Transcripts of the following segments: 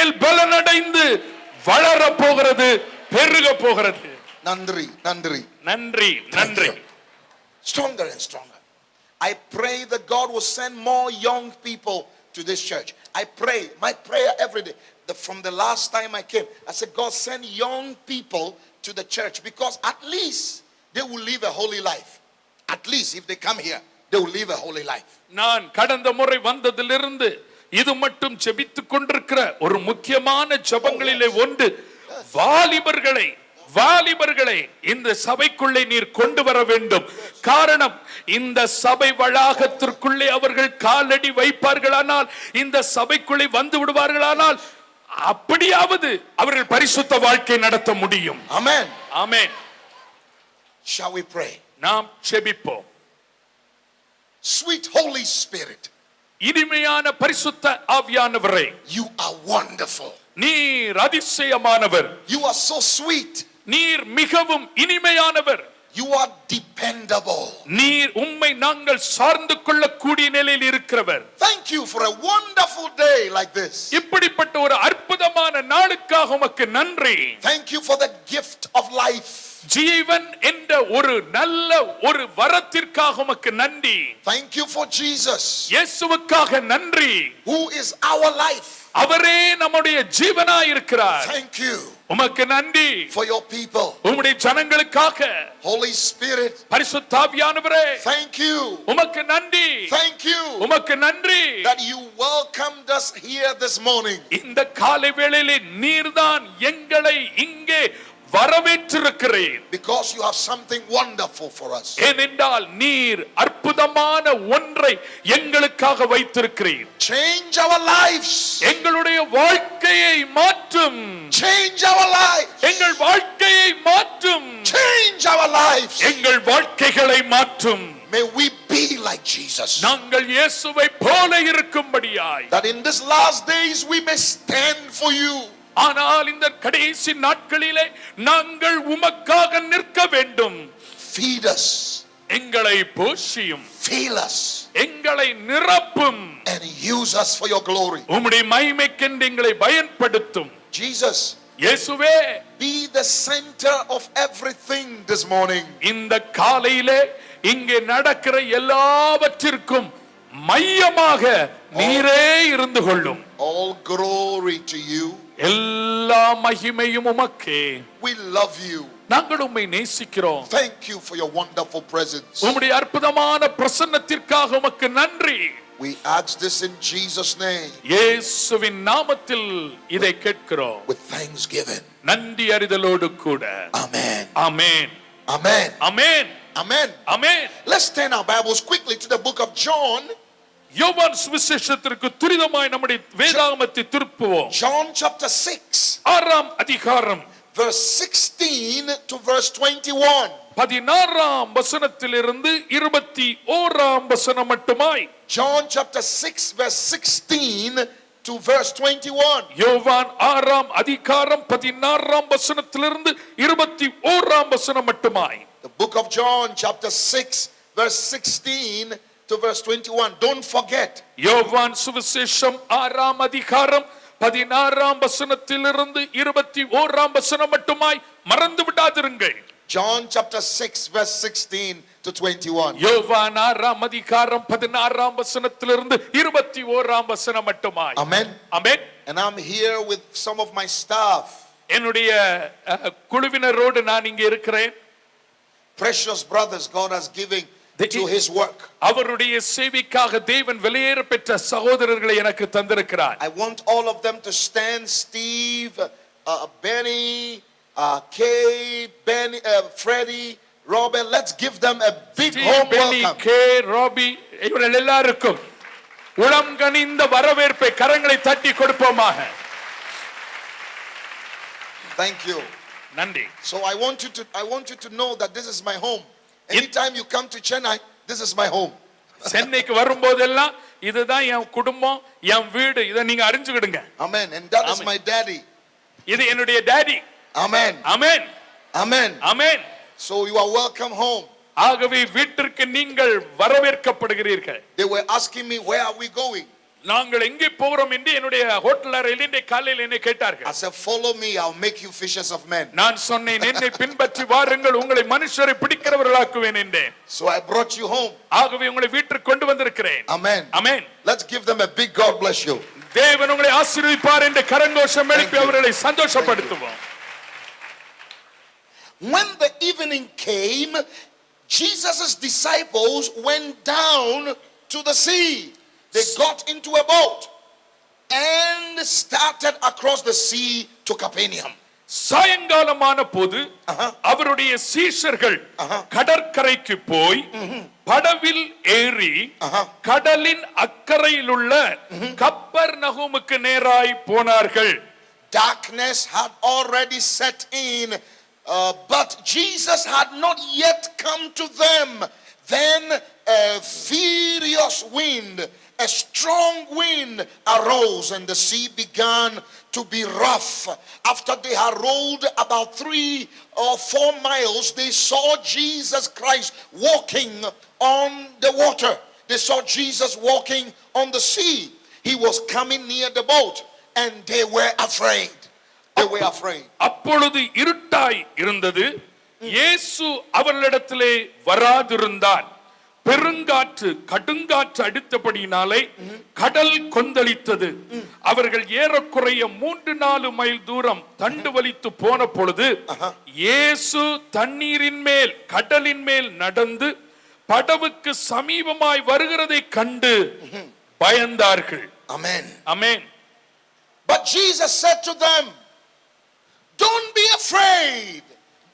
உண்மையில் பலனடைந்து வளர போகிறது, பெருக போகிறது. நன்றி நன்றி நன்றி நன்றி. Stronger and stronger. I pray that God will send more young people to this church. I pray, my prayer every day, from the last time I came, I said, God, send young people to the church, because at least they will live a holy life. At least if they come here, they will live a holy life. நான் கடந்த முறை வந்ததிலிருந்து இது மட்டும் ஜெபித்துக் கொண்டிருக்கிற ஒரு முக்கியமான ஜெபங்களிலே ஒன்று, வாலிபர்களை இந்த சபைக்குள்ளே நீர் கொண்டு வர வேண்டும். காரணம், இந்த சபை வளாகத்திற்குள்ளே அவர்கள் காலடி வைப்பார்களானால், இந்த சபைக்குள்ளே வந்து விடுவார்களானால், அப்படியாவது அவர்கள் பரிசுத்த வாழ்க்கை நடத்த முடியும். Amen. Amen. Shall we pray? நாம் ஜெபிப்போம். Sweet Holy Spirit, இனிமையான பரிசுத்த ஆவியானவரே, you are wonderful. நீர் அதிசயமானவர். You are so sweet. நீர் மிகவும் இனிமையானவர். You are dependable. நீர் உம்மை நாங்கள் சார்ந்து கொள்ளக்கூடிய நிலையில் இருக்கிறவர். Thank you for a wonderful day like this. இப்படிப்பட்ட ஒரு அற்புதமான நாளுக்காக உமக்கு நன்றி. Thank you for the gift of life. ஜீவன் என்ற ஒரு நல்ல ஒரு வரத்திற்காக உமக்கு நன்றி. Thank you for Jesus. இயேசுவுக்காக நன்றி. Who is our life. அவரே நம்முடைய ஜீவனாய் இருக்கிறார். Thank you. உமக்கு நன்றி. For your people. உம்முடைய ஜனங்களுக்காக. Holy Spirit. பரிசுத்த ஆவியானவரே. Thank you. உமக்கு நன்றி. Thank you. உமக்கு நன்றி. That you welcomed us here this morning. இந்த காலை வேளையிலே நீர்தான் எங்களை இங்கே வரவேற்றிருக்கிறீர். Because you have something wonderful for us. ஏனென்றால் நீர் அற்புதமான ஒன்றை எங்களுக்காக வைத்திருக்கிறீர். Change our lives. எங்களுடைய வாழ்க்கையை மாற்றும். Change our lives. எங்கள் வாழ்க்கையை மாற்றும். Change our lives. எங்கள் வாழ்க்கைகளை மாற்றும். May we be like Jesus. நாங்கள் இயேசுவை போல இருக்கும்படியாய். That in this last days we may stand for you. ஆனால் இந்த கடைசி நாட்களிலே நாங்கள் உமக்காக நிற்க வேண்டும். Feed us. எங்களை போஷியும். Fill us. எங்களை நிரப்பும். And use us for your glory. உம்முடைய மகிமைக்கென்று எங்களை பயன்படுத்தும். Jesus. இயேசுவே, be the center of everything this morning. இந்த காலையிலே இங்கே நடக்கிற எல்லாவற்றிற்கும் மையமாக நீரே இருந்து கொள்ளும். All glory to you. எல்லா மகிமையும் உமக்கே. We love you. நாங்கள் உம்மை நேசிக்கிறோம். Thank you for your wonderful presence. உம்முடைய அற்புதமான பிரசன்னத்திற்காக உமக்கு நன்றி. We ask this in Jesus' name. இயேசுவின் நாமத்தில் இதை கேட்கிறோம். With thanksgiving. நன்றி அறிதலோடு கூட. Amen. Amen. Amen. Amen. Amen. Amen. Let's turn our Bibles quickly to the book of John. யோவான் சுவிசேஷத்திற்கு துரிதமாய் நம்முடைய வேதாகமத்தை திருப்புவோம். John chapter 6. 6ஆம் அதிகாரம் verse 16 to verse 21. 16ஆம் வசனத்திலிருந்து 21ஆம் வசனம் மட்டுமாய். John chapter 6 verse 16 to verse 21. யோவான் 6ஆம் அதிகாரம் 16ஆம் வசனத்திலிருந்து 21ஆம் வசனம் மட்டுமாய். The book of John chapter 6 verse 16 to verse 21. Don't forget. யோவான் சுவிசேஷம் 6ஆம் அதிகாரம் 16ஆம் வசனத்திலிருந்து 21ஆம் வசனம் மட்டுமாய் மறந்து விடாதிருங்கள். John chapter 6 verse 16 to 21. யோவான் 6ஆம் அதிகாரம் 16ஆம் வசனத்திலிருந்து 21ஆம் வசனம் மட்டுமாய். Amen. Amen. And I'm here with some of my staff. என்னுடைய குழுவினரோடு நான் இங்கே இருக்கிறேன். Precious brothers God has given to his work. அவருடைய சேவைக்காக தேவன் விலையேற பெற்ற சகோதரர்களை எனக்கு தந்திருக்கிறார். I want all of them to stand. Steve, Benny, Kay, Benny, Freddie, Robert. Let's give them a big warm welcome. Kay, Robbie, இவர்கள் எல்லாருக்கும் உளம் கனிந்த வரவேற்பை கரங்களை தட்டி கொடுப்போமாக. Thank you. நன்றி. So I want you to know that this is my home. Anytime you come to Chennai, this is my home. சென்னைக்கு வரும்போதெல்லாம் இதுதான் என் குடும்பம், என் வீடு. இதை நீங்க அறிஞ்சுக்கிடுங்க. Amen. And that is my daddy. இது என்னுடைய daddy. Amen. Amen. Amen. Amen. So you are welcome home. ஆகவே வீட்டிற்கு நீங்கள் வரவேற்கப்படுகிறீர்கள். They were asking me, where are we going? நாங்கள் எங்கே போகிறோம் என்று என்னுடைய ஹோட்டல் அறையில் இன்றைய காலையில் என்னை கேட்டார்கள். I said, follow me, I'll make you fishers of men. நான் சொன்னேன், என்னை பின்பற்றி வாருங்கள், உங்களை மனுஷரை பிடிக்கிறவர்களாக்குவேன் என்றேன். So I brought you home. ஆகவே உங்களை வீட்டுக்கு கொண்டு வந்திருக்கிறேன். Amen. Amen. Let's give them a big God bless you. தேவன் உங்களை ஆசீர்வதிப்பார் என்று கரங்கோஷம் எழுப்பி அவர்களை சந்தோஷப்படுத்துவோம். When the evening came, Jesus' disciples went down to the sea. They got into a boat and started across the sea to Capernaum. சாயங்காலமான போது அவருடைய சீஷர்கள் கடற்கரைக்கு போய் படவில் ஏறி கடலின் அக்கறையில் உள்ள கப்பர்நகூமுக்கு நேராய் போனார்கள். Darkness had already set in, but Jesus had not yet come to them. Then a furious wind, a strong wind arose, and the sea began to be rough. After they had rowed about 3 or 4 miles, they saw Jesus Christ walking on the water. They saw Jesus walking on the sea. He was coming near the boat, and they were afraid. They were afraid. அப்பொழுது இருட்டாய் இருந்தது. இயேசு அவர்களிடத்திலே வராதிருந்தார். பெருங்காற்று கடுங்காற்று அடித்தபடியினாலே கடல் கொந்தளித்தது. அவர்கள் ஏறக்குறைய 3-4 mile தூரம் தண்டு வலித்து போன பொழுது இயேசு தண்ணீரின் மேல் கடலின் மேல் நடந்து படவுக்கு சமீபமாய் வருகிறதை கண்டு பயந்தார்கள். Amen. Amen. But Jesus said to them, don't be afraid.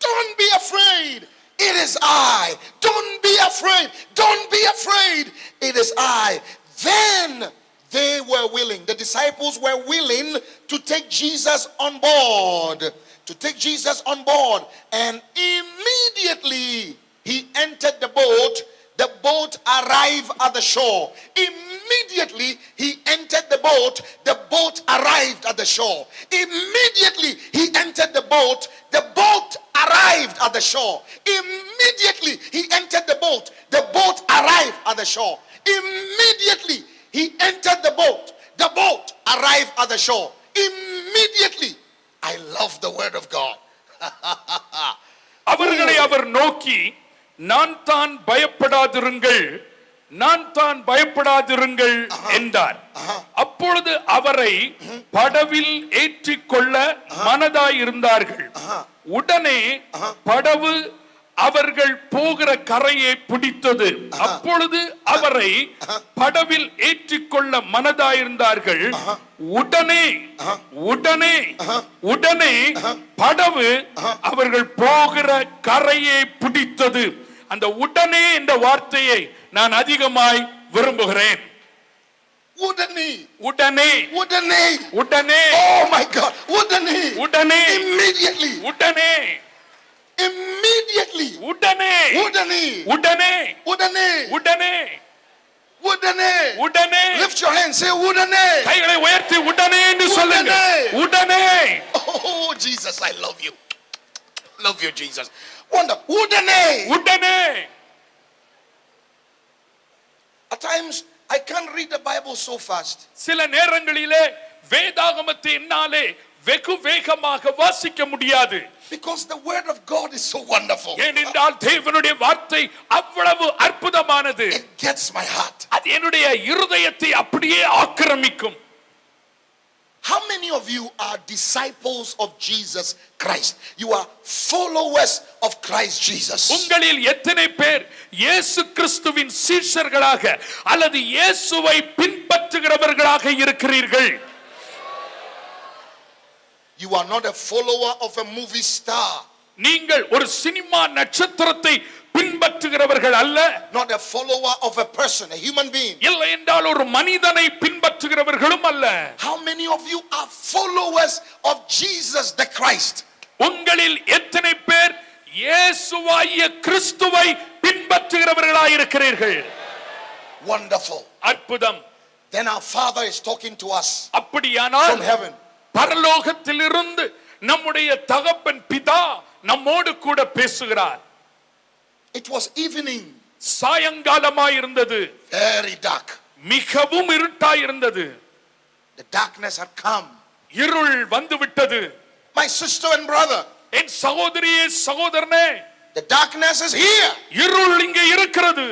Don't be afraid. It is I. Don't be afraid. Don't be afraid. It is I. Then they were willing. The disciples were willing to take Jesus on board. To take Jesus on board. And immediately he entered the boat. The boat arrived at the shore. Immediately he entered the boat. The boat arrived at the shore. Immediately he entered the boat. The boat arrived at the shore. Immediately he entered the boat. The boat arrived at the shore. Immediately he entered the boat. The boat arrived at the shore. Immediately. I love the word of God. அவர்களை அவர் நோக்கி, நான் தான் பயப்படாதிருங்கள், நான் தான் பயப்படாதிருங்கள் என்றார். அப்பொழுது அவரை படவில் ஏற்றிக்கொள்ள மனதாயிருந்தார்கள். உடனே படவு அவர்கள் போகிற கரையை பிடித்தது. அப்பொழுது அவரை படவில் ஏற்றிக்கொள்ள மனதாயிருந்தார்கள். உடனே உடனே உடனே படவு அவர்கள் போகிற கரையை பிடித்தது. அந்த உடனே என்ற வார்த்தையை நான் அதிகமாய் விரும்புகிறேன். உடனே உடனே உடனே உடனே. Oh my God. உடனே உடனே immediately உடனே immediately உடனே உடனே உடனே உடனே உடனே உடனே உடனே. Lift your hands, say உடனே. கைகளை உயர்த்தி உடனே என்று சொல்லுங்க. உடனே. Oh Jesus, I love you. Love you Jesus. Wonder. உடனே. உடனே. At times I can't read the Bible so fast. சில நேரங்களிலே வேதாகமத்தை என்னாலே வெகு வேகமாக வாசிக்க முடியாது. Because the word of God is so wonderful. ஏனென்றால் தேவனுடைய வார்த்தை அவ்வளவு அற்புதமானது. It gets my heart. அது என்னுடைய இருதயத்தை அப்படியே ஆக்கிரமிக்கும். How many of you are disciples of Jesus Christ? You are followers of Christ Jesus. உங்களில் எத்தனை பேர் இயேசு கிறிஸ்துவின் சீஷர்களாக அல்லது இயேசுவை பின்பற்றுகிறவர்களாக இருக்கிறீர்கள்? You are not a follower of a movie star. நீங்கள் ஒரு சினிமா நட்சத்திரத்தை பின்பற்றுகிறவர்கள் அல்ல. Not a follower of a person, a human being. இல்லை என்றால் ஒரு மனிதனை பின்பற்றுகிறவர்களும் அல்ல. How many of you are followers of Jesus the Christ? உங்களில் எத்தனை பேர் இயேசுவாகிய கிறிஸ்துவை பின்பற்றுகிறவர்களாக இருக்கிறீர்கள்? Wonderful. அற்புதம். Then our Father is talking to us அப்படியானால் from heaven. பரலோகத்திலிருந்து நம்முடைய தகப்பன் பிதா நம்மோடு கூட பேசுகிறார். It was evening. சாயங்காலமாய் இருந்தது. Very dark. மிகவும் இருட்டாய் இருந்தது. The darkness had come. இருள் வந்து விட்டது. My sister and brother, என் சகோதரியே சகோதரனே, the darkness is here. இருள் இங்கே இருக்கிறது.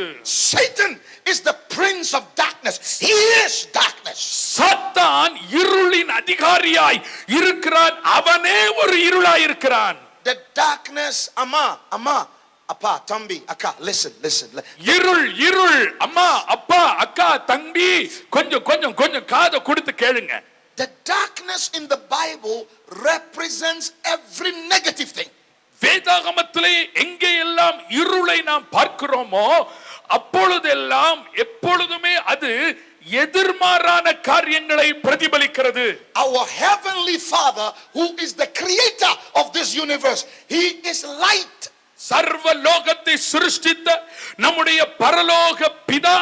Satan is the prince of darkness. He is darkness. சாத்தான் இருளின் அதிகாரியாய் இருக்கிறான். அவனே ஒரு இருளாய் இருக்கிறான். The darkness, Amma, Appa, Tambi, Akka, listen. இருள் இருள், அம்மா அப்பா அக்கா தம்பி, கொஞ்சம் காதை கொடுத்து கேளுங்க. The darkness in the Bible represents every negative thing. வேதாகமத்திலே எங்கே எல்லாம் இருளை நாம் பார்க்கிறோமோ அப்பொழுதெல்லாம் எப்பொழுதுமே அது எதிர்மாறான காரியங்களை பிரதிபலிக்கிறது. Our heavenly Father, who is the creator of this universe, he is light. சர்வ லோகத்தை சிருஷ்டித்த நம்முடைய பரலோக பிதா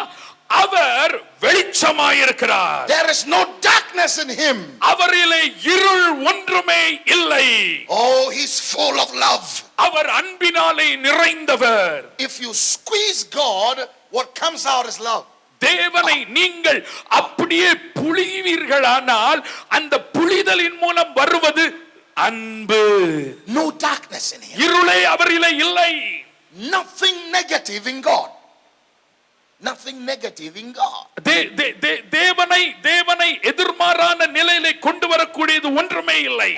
அவர் வெளிச்சமாயிருக்கிறார். There is no darkness in him. அவரிலே இருள் ஒன்றுமே இல்லை. Oh, he's full of love. அவர் அன்பினாலே நிறைந்தவர். If you squeeze God, what comes out is love. தேவனை நீங்கள் அப்படியே புளிவீர்களானால் அந்த புளிதலின் மூலம் வருவது அன்பு. No darkness in him. இருளே அவரிலே இல்லை. Nothing negative in God. Nothing negative in God. தேவனை எதிர்மாறான நிலையிலே கொண்டு வரக்கூடியது ஒன்றுமே இல்லை.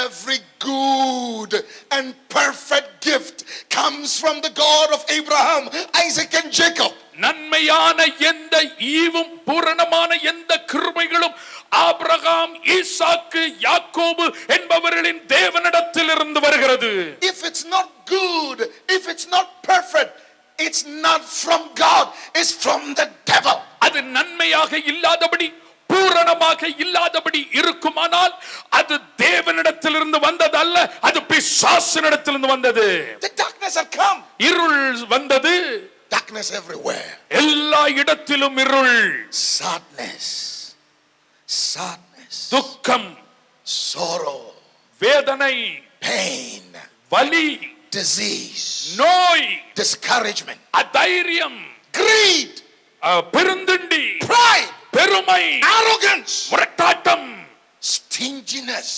Every good and perfect gift comes from the God of Abraham, Isaac and Jacob. நன்மையான எந்த ஈவும் பூரணமான எந்த கிருபைகளும் ஆபிரகாம், ஈசாக்கு, யாக்கோபு என்பவர்களின் தேவனிடத்தில் இருந்து வருகிறது. If it's not good, if it's not perfect, it's not from God, it's from the devil. அது நன்மையாக இல்லாதபடி பூரணமாக இல்லாதபடி இருக்குமானால் அது தேவனிடத்திலிருந்து வந்தது அல்ல, அது பிசாசினிடத்திலிருந்து வந்தது. The darkness had come. இருள் வந்தது. Darkness everywhere. எல்லா இடத்திலும் இருள். Sadness. துக்கம், sorrow, வேதனை, pain, வலி, disease, நோய், discouragement, அதைரியம், greed, பெருந்துண்டி, pride, பெருமை, arrogance, முரட்டாட்டம், stinginess,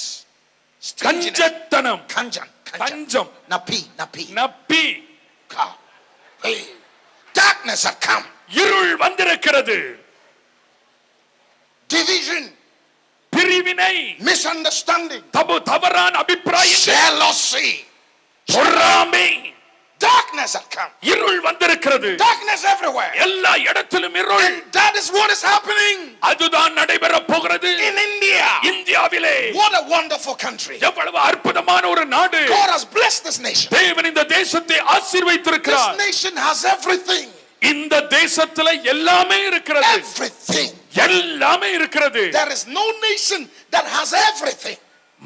கஞ்சத்தனம், Ganjam, நப்பி. Hey, darkness had come. இருள் வந்திருக்கிறது. Division, பிரிவினை, misunderstanding, தவறான அபிப்பிராயம், jealousy, பொறாமை. darkness had come. இருள் வந்திருக்கிறது. Darkness everywhere. எல்லா இடத்திலும் இருள். And that is what is happening. அதுதான் நடைபெற போகிறது. In India. இந்தியாவிலே. What a wonderful country. எவ்வளவு அற்புதமான ஒரு நாடு. God has blessed this nation. தேவன் இந்த தேசத்தை ஆசீர்வதித்திருக்கிறார். This nation has everything. இந்த தேசத்துல எல்லாமே இருக்கிறது. Everything. எல்லாமே இருக்கிறது. There is no nation that has everything.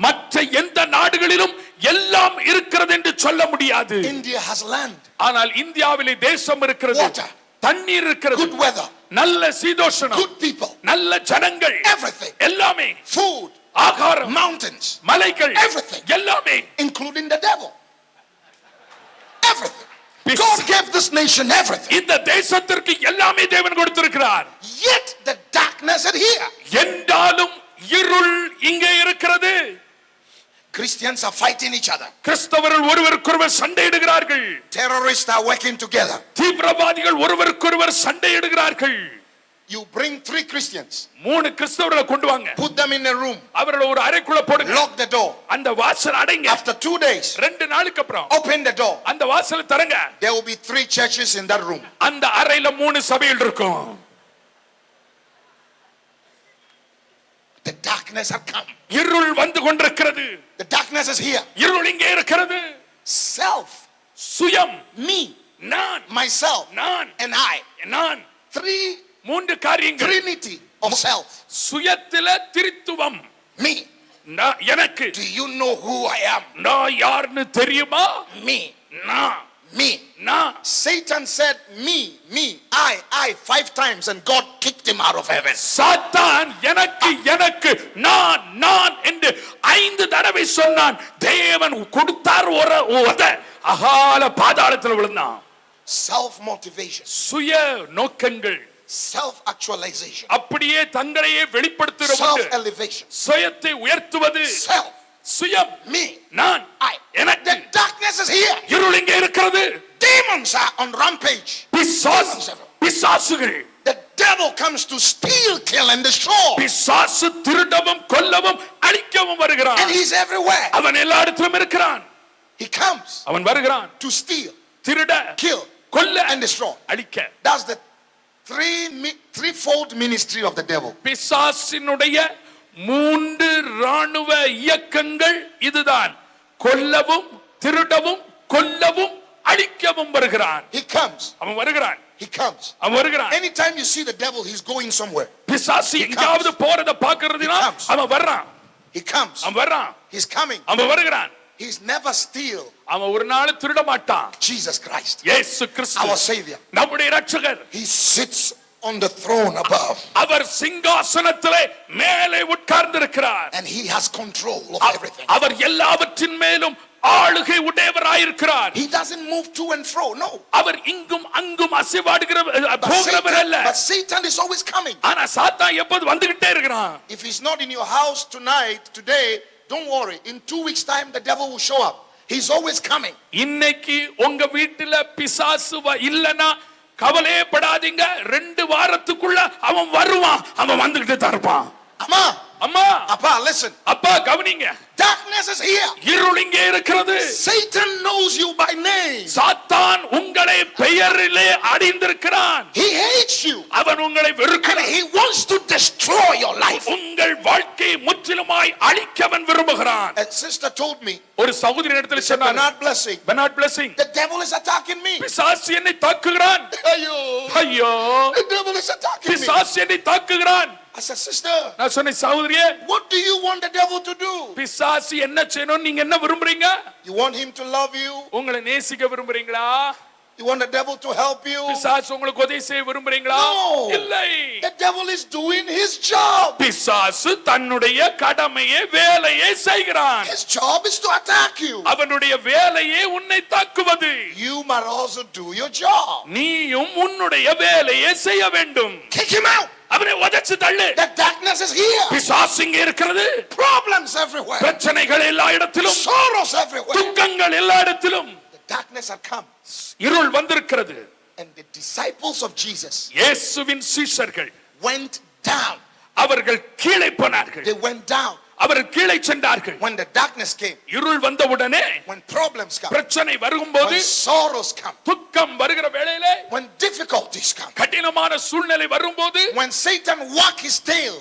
மற்ற எந்த நாடுகளிலும் எல்லாம் இருக்கிறது என்று சொல்ல முடியாது. India has land. ஆனால் இந்தியாவிலே தேசம் இருக்கிறது. Water. தண்ணீர் இருக்கிறது. Good weather. நல்ல சீதோஷணம். Good people. நல்ல ஜனங்கள். Everything. எல்லாமே. Food. ஆகாரம். Mountains. மலைகள். Everything. எல்லாமே. Including the devil. Everything. God gave this nation everything. இந்த தேசத்திற்கு எல்லாமே தேவன் கொடுத்திருக்கிறார். Yet the darkness is here. என்றாலும் இருள் இங்கே இருக்கிறது. Christians are fighting each other. கிறிஸ்தவர்கள் ஒருவருக்கொருவர் சண்டையிடுகிறார்கள். Terrorists are working together. தீவிரவாதிகள் ஒருவருக்கொருவர் சண்டையிடுகிறார்கள். You bring 3 Christians. 3 கிறிஸ்தவர்களை கொண்டு வாங்க. Put them in a room. அவர்களை ஒரு அறைக்குள்ள போடுங்க. Lock the door. அந்த வாசல் அடைங்க. After 2 days. 2 நாளுக்கு அப்புறம் Open the door. அந்த வாசலை திறங்க. There will be 3 churches in that room. அந்த அறையில 3 சபைகள் இருக்கும். The darkness had come. இருள் வந்து கொண்டிருக்கிறது. The darkness is here. இருள் இங்கே இருக்கிறது. Self. சுயம். Me. நான். Myself. நான். And I. நான். 3 காரியங்கள். Trinity of self. சுயத்தில திரித்துவம். Me. எனக்கு. Do you know who I am? நான் யார்னு தெரியுமா? Me. நான். Me. நான். Satan said me, I 5 times and God kicked him out of heaven. சாத்தான் எனக்கு நான் என்று 5 தடவை சொன்னான். தேவன் கொடுத்தார் ஒரு அகால பாதாளத்தில் விழுந்தான். Self motivation. சுய நோக்கங்கள். self actualization, அப்படியே தங்களையே வெளிப்படுத்துற self ஒன்று. elevation, சுயத்தை உயர்த்துவது. self, சுயம். me, நான். I. எனக்கு. The darkness is here. இருள் இங்கே இருக்கிறது. Demons are on rampage. பிசாசுகள். The devil comes to steal, kill and destroy. பிசாசு திருடவும் கொல்லவும் அழிக்கவும் வருகிறான். And he's everywhere. அவன் எல்லா இடத்திலும் இருக்கிறான். He comes அவன் வருகிறான். to steal, திருட, kill, கொல்ல and destroy. அழிக்க. That's the threefold ministry of the devil. பிசாசினுடைய 3 ராணுவ இயக்கங்கள் இதுதான். கொல்லவும், திருடவும், கொல்லவும், அழிக்கவும் வருகிறான். He comes. அவன் வருகிறான். He comes. அவன் வருகிறான். Anytime you see the devil, he's going somewhere. பிசாசு எங்காவது போறத பார்க்கிறதுனா அவன் வர்றான். He comes. அவன் வர்றான். He's coming. அவன் வருகிறான். He's never steal. அவன் ஒரு நாள் திருட மாட்டான். Jesus Christ, இயேசு கிறிஸ்து, our savior, நம்முடைய இரட்சகர், he sits on the throne above. அவர் சிங்காசனத்திலே மேலே உட்கார்ந்திருக்கிறார். And he has control of everything. அவர் எல்லாவற்றின் மேலும் ஆளுகை உடையவராயிருக்கிறார். He doesn't move to and fro. No. அவர் இங்கும் அங்கும் அசைவாடுகிற போகிறவர் அல்ல. But Satan is always coming. ஆனா சாத்தான் எப்போது வந்துகிட்டே இருக்கிறான். If he's not in your house tonight, today, don't worry. In 2 weeks time the devil will show up. He's always coming. இன்னைக்கு உங்க வீட்டுல பிசாசு இல்லனா கவலையே படாதீங்க. 2 வாரத்துக்குள்ள அவன் வருவான். அவன் வந்துகிட்டு தான் இருப்பான். Amma, அம்மா, அப்பா, listen. அப்பா கவனிங்க. Darkness is here. இருள் இங்கே இருக்கிறது. Satan knows you by name. சாத்தான் உங்களை பெயரிலே அறிந்திருக்கிறான். He hates you. அவன் உங்களை And வெறுக்கிறான். he wants to destroy your life. உங்கள் வாழ்க்கையை முற்றிலுமாய் அழிக்கவன் விரும்புகிறான். A sister told me, ஒரு சகோதரி இடத்தில் சொன்னார், Bernard Blessing, Bernard Blessing, the devil is attacking me. பிசாசு என்னை தாக்குகிறான். Ayyo, ஐயோ, the devil is attacking me. பிசாசு என்னை தாக்குகிறான். I said, sister, நான் சொன்னேன், சகோதரியே, what do you want the devil to do? பிசாசு என்ன செய்யணும் நீங்க என்ன விரும்புறீங்க? You want him to love you? உங்களை நேசிக்க விரும்புறீங்களா? You want the devil to help you? பிசாசு உங்களுக்கு உதவி செய்ய விரும்புறீங்களா? No. இல்லை. The devil is doing his job. பிசாசு தன்னுடைய கடமையை வேலையை செய்கிறான். His job is to attack you. அவனுடைய வேலையே உன்னை தாக்குவது. You must also do your job. நீயும் உன்னுடைய வேலையை செய்ய வேண்டும். Kick him out. அவனை உதைச்சு தள்ளு. The darkness is here. பிசாசு இங்கே இருக்கிறது. Problems everywhere. பிரச்சனைகள் எல்லா இடத்திலும், Sorrows everywhere. துக்கங்கள் எல்லா இடத்திலும். The darkness had come. இருள் வந்திருக்கிறது. And the disciples of Jesus இயேசுவின் சீஷர்கள் went down. அவர்கள் கீழே போனார்கள். They went down. அவர்கள் கீழே சென்றார்கள். When the darkness came, இருள் வந்தவுடனே, when problems come, பிரச்சனை வரும்போது, when sorrows come, துக்கம் வருகிற வேளையிலே, when difficulties come, கடினமான சூழ்நிலை வரும்போது, when Satan wags his tail,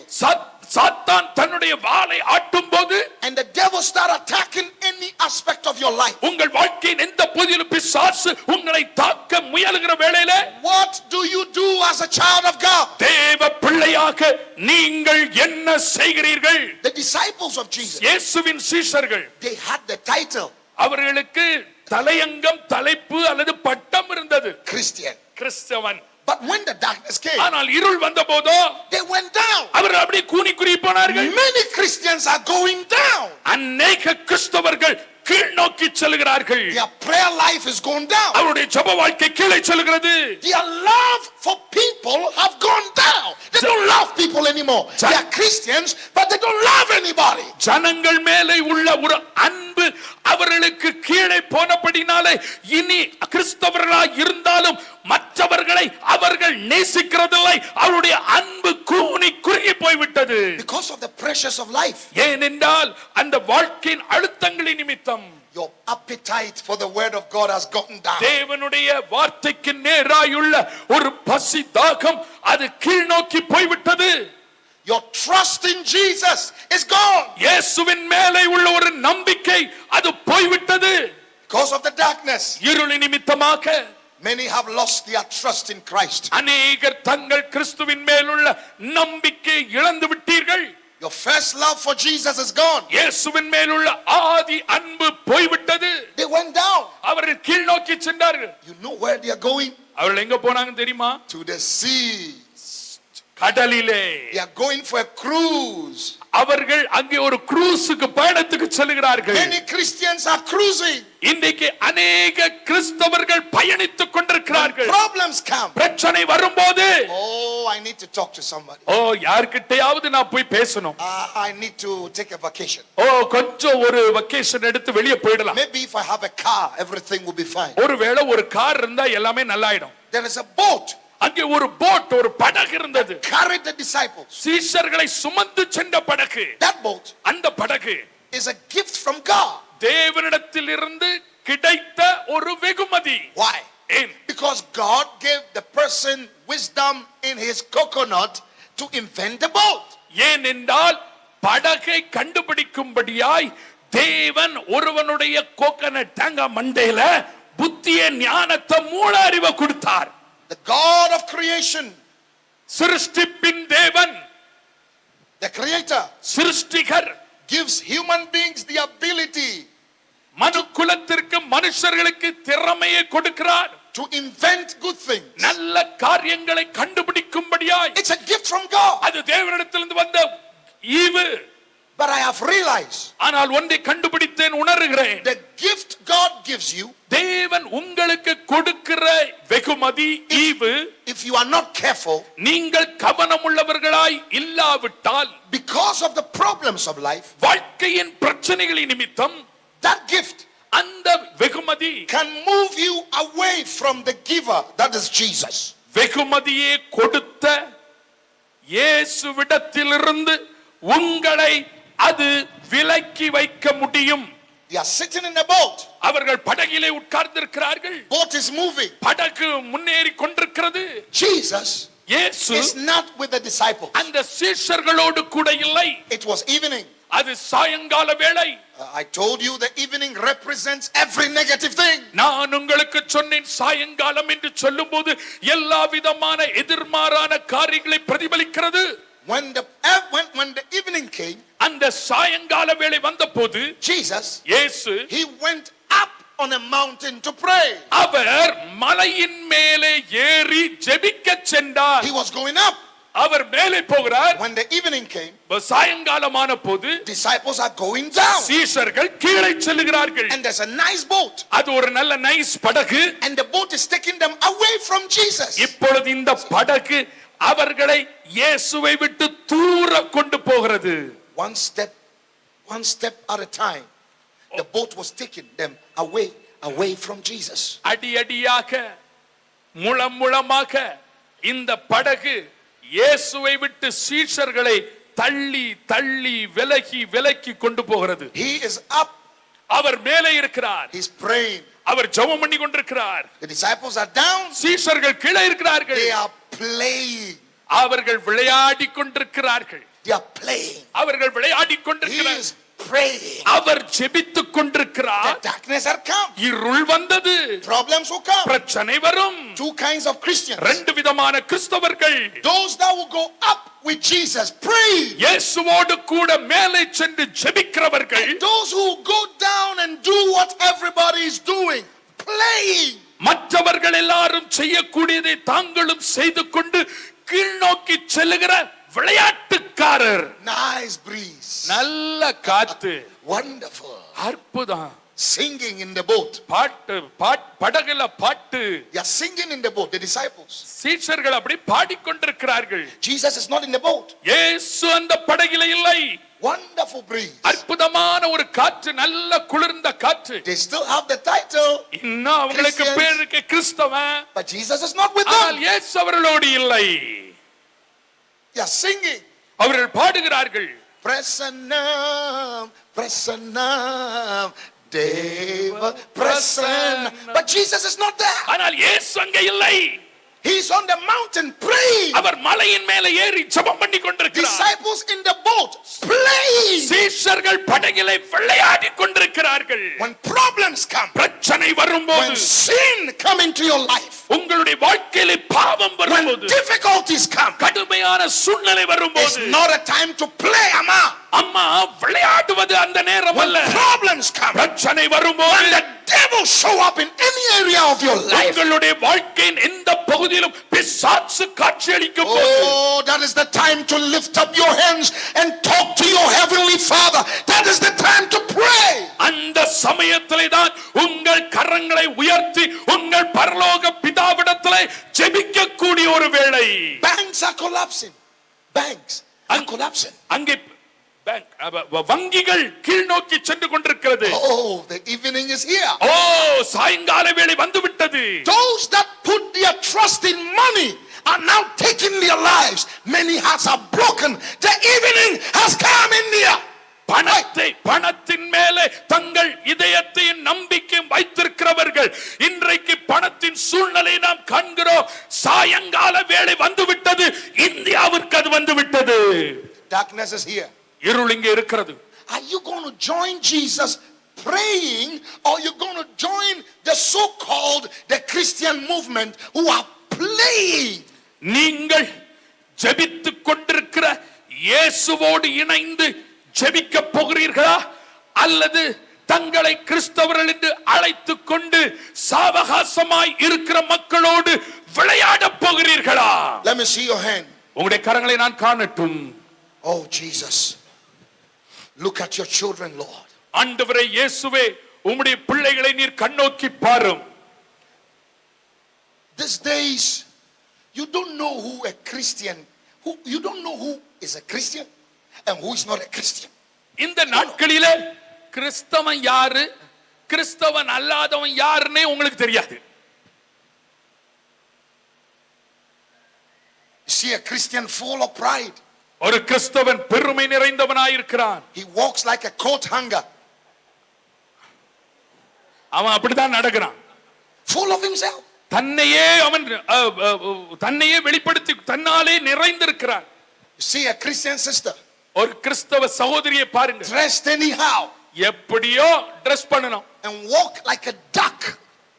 சாத்தான் தன்னுடைய வாளை ஆட்டும் போது, and the devil start attacking any aspect of your life, உங்கள் வாழ்க்கையின் எந்த பகுதியிலும் பிசாசு உங்களை தாக்க முயலுகிற வேளையிலே, what do you do as a child of God? தேவ பிள்ளையாக நீங்கள் என்ன செய்கிறீர்கள்? The disciples of Jesus, இயேசுவின் சீஷர்கள், they had the title அவர்களுக்கு தலையங்கம், தலைப்பு அல்லது பட்டம் இருந்தது, Christian. கிறிஸ்தவன். But when the darkness came, ஆனால் இருள் வந்தபோதோ they went down. அவர்கள் அப்படியே கூனி குறுகி போனார்கள். Many Christians are going down. அநேக கிறிஸ்தவர்கள் கீழ் நோக்கி செல்கிறார்கள். Their prayer life is going down. அவருடைய ஜெப வாழ்க்கை கீழே செல்கிறது. Their love for people have gone down. They don't love people anymore. They are Christians, but they don't love anybody. ஜனங்கள் மேலே உள்ள ஒரு அன்பு அவர்களுக்கு கீழே போனபடினாலே இனி கிறிஸ்தவர்களாய் இருந்தாலும் மற்றவர்களை அவர்கள் நேசிக்கிறதில்லை. அவருடைய அன்பு கூனி குறுகி போய்விட்டது. Because of the pressures of life. ஏனென்றால் அந்த வாழ்க்கையின் அழுத்தங்களின் நிமித்தம் your appetite for the word of God has gone down. தேவனுடைய வார்த்தைக்கு நேராயுள்ள ஒரு பசி தாகம் அது கீழ் நோக்கி போய்விட்டது. Your trust in Jesus is gone. இயேசுவின் மேலே உள்ள ஒரு நம்பிக்கை அது போய்விட்டது. Because of the darkness. இருளின் நிமித்தமாக Many have lost their trust in Christ. அநேகர் தங்கள் கிறிஸ்துவின் மேலுள்ள நம்பிக்கை இழந்து விட்டீர்கள். Your first love for Jesus is gone. இயேசுவின் மேலுள்ள ஆதி அன்பு போய்விட்டது. They went down. அவர்கள் கீழ் நோக்கி சென்றார்கள். You know where they are going? அவர்கள் எங்க போனாங்க தெரியுமா? To the sea. கடலிலே. They are going for a cruise. அவர்கள் அங்கே ஒரு க்ரூஸுக்கு பயணத்துக்கு செல்கிறார்கள். Many Christians are cruising. இன்றைக்கு அநேக கிறிஸ்தவர்கள் பயணித்துக் கொண்டிருக்கிறார்கள். Problems come. பிரச்சனை வரும்போது Oh, I need to talk to somebody. யார்கிட்டயாவது நான் போய் பேசணும். I need to take a vacation. கொஞ்சம் ஒரு வெக்கேஷன் எடுத்து வெளியே போயிடலாம். Maybe if I have a car, everything will be fine. ஒருவேளை ஒரு கார் இருந்தா எல்லாமே நல்லாயிடும். There is a boat. அங்கே ஒரு போட், ஒரு படகு இருந்தது. Carried the disciples. சீஷர்களை சுமந்து சென்ற படகு. That boat, அந்த படகு is a gift from God. தேவனிடத்திலிருந்து கிடைத்த ஒரு வெகுமதி. Why? Because God gave the person wisdom in his coconut to invent the boat. ஏனென்றால் படகை கண்டுபிடிக்கும்படியாய் தேவன் ஒருவனுடைய கோகனட் தேங்காய் மண்டையில புத்திய ஞானத்தை மூல அறிவை கொடுத்தார். The God of creation, சிருஷ்டிப்பின் தேவன், the creator, சிருஷ்டிகர், gives human beings the ability மனுக்குலத்திற்கு மனுஷர்களுக்கு திறமையை கொடுக்கிறார். to invent good things. நல்ல காரியங்களை கண்டுபிடிக்கும்படியாய். It's a gift from God. அது தேவனிடத்திலிருந்து வந்த ஈவு. But I have realized, ஆனால் ஒன்றை கண்டுபிடித்தேன், உணர்கிறேன். the gift God gives you, தேவன் உங்களுக்கு கொடுக்கிற வெகுமதி ஈவு, if you are not careful, நீங்கள் கவனமுள்ளவர்களாய் இல்லாவிட்டால், because of the problems of life, வாழ்க்கையின் பிரச்சனைகளின் நிமித்தம், that gift அந்த வெகுமதி can move you away from the giver, that is Jesus. வெகுமதியை கொடுத்த இயேசுவிடத்திலிருந்து உங்களை அது விலக்கி வைக்க முடியும். They are sitting in a boat. அவர்கள் படகிலே உட்கார்ந்திருக்கிறார்கள். Boat is moving. படகு முன்னேறி கொண்டிருக்கிறது. Jesus இயேசு is not with the disciples. அந்த சீஷர்களோடு கூட இல்லை. It was evening. அது சாயங்கால வேளை. I told you the evening represents every negative thing. நான் உங்களுக்கு சொன்னேன், சாயங்காலம் என்று சொல்லும்போது எல்லா விதமான எதிர்மாறான காரியங்களை பிரதிபலிக்கிறது. When the evening came, அந்த சாயங்கால வேளை வந்தபோது Jesus, இயேசு, he went up on a mountain to pray. அவர் மலையின் மேலே ஏறி ஜெபிக்க சென்றார். He was going up. அவர் மேலே போகிறார். When the evening came, சாயங்காலமான போது disciples are going down. சீஷர்கள் கீழே செல்கிறார்கள். And there's a nice boat. அது ஒரு நல்ல நைஸ் படகு. And the boat is taking them away from Jesus. இப்பொழுது இந்த படகு அவர்களை இயேசுவை விட்டு தூர கொண்டு போகிறது. One step at a time, the boat was taking them away from Jesus. அடியடியாக முளமுளமாக இந்த படகு இயேசுவை விட்டு சீஷர்களை தள்ளி தள்ளி விலக்கி கொண்டு போகிறது. He is up. அவர் மேலே இருக்கிறார். He's praying. அவர் ஜெபம் பண்ணி கொண்டிருக்கிறார். The disciples are down. சீஷர்கள் கீழே இருக்கிறார்கள். They are playing. அவர்கள் விளையாடி கொண்டிருக்கிறார்கள். They are playing. அவர்கள் விளையாடி He கொண்டிருக்கிறார். is praying. அவர் ஜெபித்துக் கொண்டிருக்கிறார். The darkness had come. இருள் வந்தது. Problems will come. பிரச்சனை வரும். Two kinds of Christians. ரெண்டு விதமான கிறிஸ்தவர்கள். Those that will go up with Jesus, pray. இயேசுவோடு கூட மேலே சென்று ஜெபிக்கிறவர்கள். And those who go down and do what everybody is doing, playing. மற்றவர்கள் எல்லாரும் செய்யக்கூடியதை தாங்களும் செய்து கொண்டு கீழ் நோக்கி செல்லுகிற விளையாட்டுக்காரர். Nice breeze. நல்ல காத்து. Wonderful. அற்புதம். Singing in the boat. பாட்டு படகுல பாட்டு. They are singing in the boat, the disciples. சீஷர்கள் அப்படி பாடிக்கொண்டிருக்கிறார்கள். Jesus is not in the boat. இயேசு அந்த படகில இல்லை. Wonderful breeze. அற்புதமான ஒரு காற்று, நல்ல குளிர்ந்த காற்று. They still have the title. இன்னும் அவங்களுக்கு பேர் இருக்கு கிறிஸ்தவன். But Jesus is not with them. ஆனால் இயேசு அவர்களோடு இல்லை. They are singing. அவர்கள் பாடுகிறார்கள். Prasanam, Prasanam, Deva Prasanam. But Jesus is not there. ஆனால் இயேசு அங்கே இல்லை. He is on the mountain praying. அவர் மலையின் மேலே ஏறி ஜெபம் பண்ணி கொண்டிருக்கிறார். Disciples in the boat playing. சீஷர்கள் படகிலே விளையாடி கொண்டிருக்கிறார்கள். When problems come, பிரச்சனை வரும்போது, when sin come into your life, உங்களுடைய வாழ்க்கையிலே பாவம் when வரும்போது, difficulties come, கடுமையான சூழ்நிலை it's வரும்போது, not a time to play, அம்மா விளையாடுவது அந்த நேரம் when அல்ல. problems come, பிரச்சனை வரும்போது, when the devil show up in any area of your life, உங்களுடைய வாழ்க்கையின் எந்த பகுதியிலும் பிசாசு காட்சியளிக்கும் போது, oh, that is the time to lift up your hands and talk to your heavenly Father. That is the time to pray. சமயத்திலே தான் உங்கள் கரங்களை உயர்த்தி உங்கள் பரலோக பிதாவிடத்திலே ஜெபிக்க கூடிய ஒரு வேளை. Banks are collapsing. Banks are collapsing. அங்கே வங்கிகள் கீழ் நோக்கி சென்று கொண்டிருக்கிறது. Oh, the evening is here. ஓ, சாயங்கால வேளை வந்து விட்டது. Those that put their trust in money are now taking their lives. Many hearts are broken. The evening has come in here. பணத்தின் மேலே தங்கள் இதயத்தையும் நம்பிக்கையும் வைத்திருக்கிறவர்கள் இன்றைக்கு பணத்தின் சூழ்நிலை நாம் காண்கிறோம். சாயங்கால வேளை வந்து விட்டது. இந்தியாவிற்கு அது வந்து விட்டது. Darkness is here. இருள் இங்கே இருக்கிறது. Are you going to join Jesus praying, or you going to join the so-called the Christian movement who are playing? நீங்கள் ஜெபித்துக் கொண்டிருக்கிற இயேசுவோடு இணைந்து ஜெபிக்க போகிறீர்களா, அல்லது தங்களை கிறிஸ்தவர்கள் என்று அழைத்துக் கொண்டு சாவகாசமாய் இருக்கிற மக்களோடு விளையாட போகிறீர்களா? Let me see your hand. உங்களுடைய கரங்களை நான் காணட்டும். Oh Jesus, look at your children, Lord. ஆண்டவரே இயேசுவே, உம்முடைய பிள்ளைகளை நீர் கண்ணோக்கி பாரும். These days you don't know who a Christian, you don't know who is a Christian and who is not a Christian. இந்த நாட்களிலே கிறிஸ்தவன் யாரு, கிறிஸ்தவன் அல்லாதவன் யாருன்னே உங்களுக்கு தெரியாது. See a Christian full of pride. ஒரு கிறிஸ்தவன் பெருமை நிறைந்தவனாய் இருக்கிறான். He walks like a coat hanger. அவன் அப்படிதான் நடக்கிறான். Full of himself. தன்னையே வெளிப்படுத்தி தன்னாலே நிறைந்திருக்கிறான். See a Christian sister. ஒரு கிறிஸ்தவ சகோதரியை பாருங்க. Dressed anyhow. எப்படியோ Dress பண்ணணும். And walk like a duck.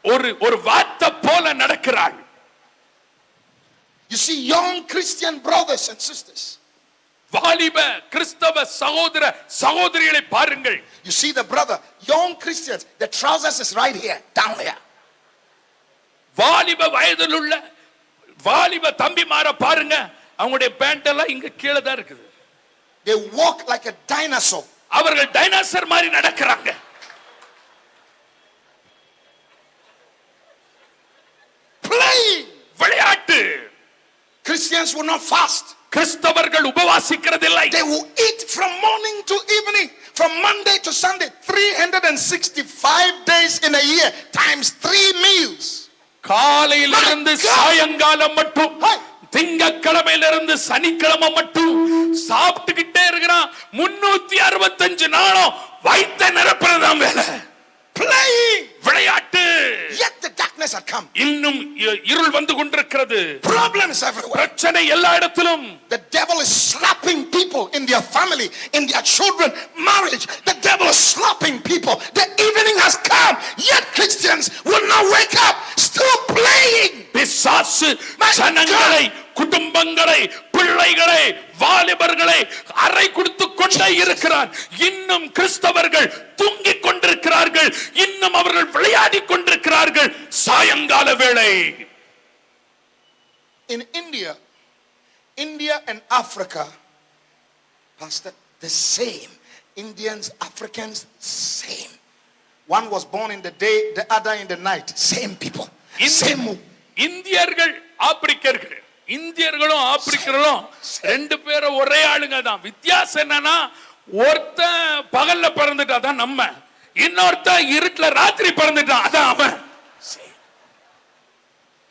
ஒரு வாத்தை போல நடக்கிறாள். You see young Christian brothers and sisters. வாலிப கிறிஸ்தவ சகோதர சகோதரிகளை பாருங்கள். You see the brother, young Christians, the trousers is right here, down here. வாலிப வயதில் உள்ள வாலிப தம்பிமார பாருங்க, அவங்களுடைய பேண்ட் எல்லாம் இங்க கீழே தான் இருக்குது. They walk like a dinosaur. அவர்கள் டைனோசர் மாதிரி நடக்கிறாங்க. Playing. விளையாட்டு. Christians will not fast. கிறிஸ்தவர்கள் உபவாசிக்கிறதில்லை. They will eat from morning to evening, from Monday to Sunday, 365 days in a year, times 3 meals. காலையிலிருந்து சாயங்காலம் மட்டும், திங்கட்கிழமையிலிருந்து சனிக்கிழமை மட்டும் சாப்பிட்டுக்கிட்டே இருக்கிறான். 365 நாளும் வயித்தை நிரப்புறதான் வேலை. Playing. விளையாட்டு. Yet the darkness had come. இன்னும் இருள் வந்து கொண்டிருக்கிறது. Problems everywhere. பிரச்சனை எல்லா இடத்திலும். The devil is slapping people in their family, in their children, marriage. The devil is slapping people. The evening has come, yet Christians will not wake up, still playing. பிசாசு ஜனங்களை, குடும்பங்களை, பிள்ளைகளை, வாலிபர்களை அறை கொடுத்து கொண்டே இருக்கிறான். இன்னும் கிறிஸ்தவர்கள் தூங்கிக் கொண்டிருக்கிறார்கள். இன்னும் அவர்கள் விளையாடி கொண்டிருக்கிறார்கள். சாயங்கால வேளை. In India and Africa, Pastor, the same. Indians, Africans, same. One was born in the day, the other in the night. Same people. Same. இந்தியர்கள் ஆப்பிரிக்கர்கள், இந்தியர்களும் ஆப்பிரிக்கர்களும் ரெண்டு பேரும் ஒரே ஆளுங்க தான். வித்தியாசம் என்னன்னா, ஒருத்தன் பகல்ல பிறந்துட்டா தான் நம்ம, இன்னொருத்தன் இருட்டுல ராத்திரி பிறந்துட்டான் அதான் அவன்.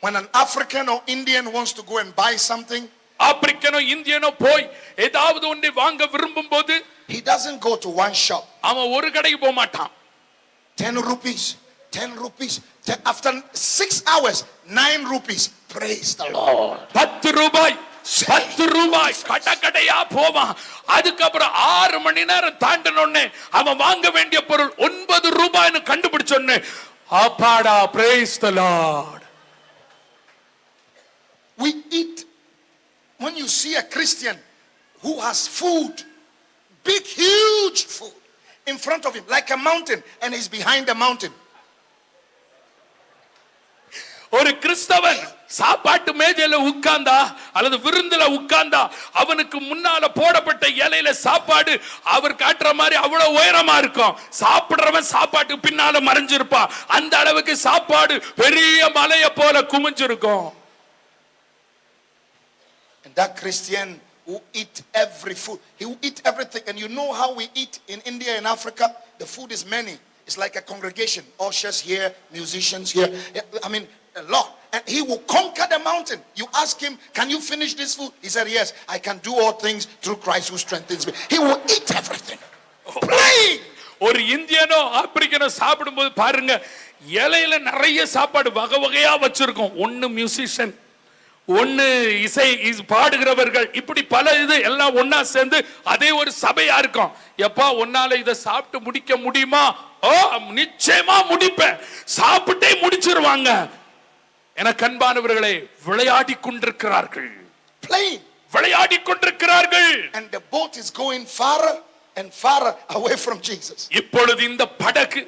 When an African or Indian wants to go and buy something, ஆப்பிரிக்கனோ இந்தியனோ போய் ஏதாவது ஒன்றை வாங்க விரும்பும் போது, he doesn't go to one shop. அவன் ஒரு கடைக்கு போக மாட்டான். 10 rupees. After 6 hours, 9 rupees. Praise the Lord. 10 ரூபாய் கடையா போவான். அதுக்கப்புறம் 6 மணி நேரம் தாண்டனோடனே அவன் வாங்க வேண்டிய பொருள் 9 ரூபாய்னு கண்டுபிடிச்சோன்னு அப்பாடா, praise the Lord. We eat. When you see a Christian who has food, big huge food in front of him like a mountain, and he's behind the mountain. ஒரு கிறிஸ்தவன் சாப்பாட்டு மேஜையில உட்கார்ந்தா அல்லது விருந்துல உட்கார்ந்தா அவனுக்கு முன்னால போடப்பட்ட இலையில சாப்பாடு அவர் காட்டுற மாதிரி அவ்வளவு உயரமா இருக்கும். சாப்பிடுறவன் சாப்பாட்டுக்கு பின்னால மறைஞ்சிருப்பான். அந்த அளவுக்கு சாப்பாடு பெரிய மலையை போல குமிஞ்சிருக்கும். And that Christian who eat every food, he will eat everything. And you know how we eat in India and Africa? The food is many. It's like a congregation. Ushers here, musicians here. I mean, a lot. And he will conquer the mountain. You ask him, can you finish this food? He said, yes, I can do all things through Christ who strengthens me. He will eat everything. Plain. ஒரு இந்தியனோ ஆப்பிரிக்கனோ சாப்பிடும்போது பாருங்க, இலையில நிறைய சாப்பாடு வகை வகையா வச்சிருக்கோம். ஒன்னு மியூசிஷியன், ஒன்னு இசை பாடுகிறவர்கள், இப்படி பல இது எல்லாம் ஒன்னா சேர்ந்து அதே ஒரு சபையா இருக்கும். எப்பா ஒன்னால இதை சாப்பிட்டு முடிக்க முடியுமா? ஓ நிச்சயமா முடிப்பேன். சாப்பிட்டே முடிச்சிருவாங்க. என கண்பானவர்களே, விளையாடி கொண்டிருக்கிறார்கள். Plain. விளையாடி கொண்டிருக்கிறார்கள். And the boat is going farther and farther away from Jesus. இப்பொழுது இந்த படகு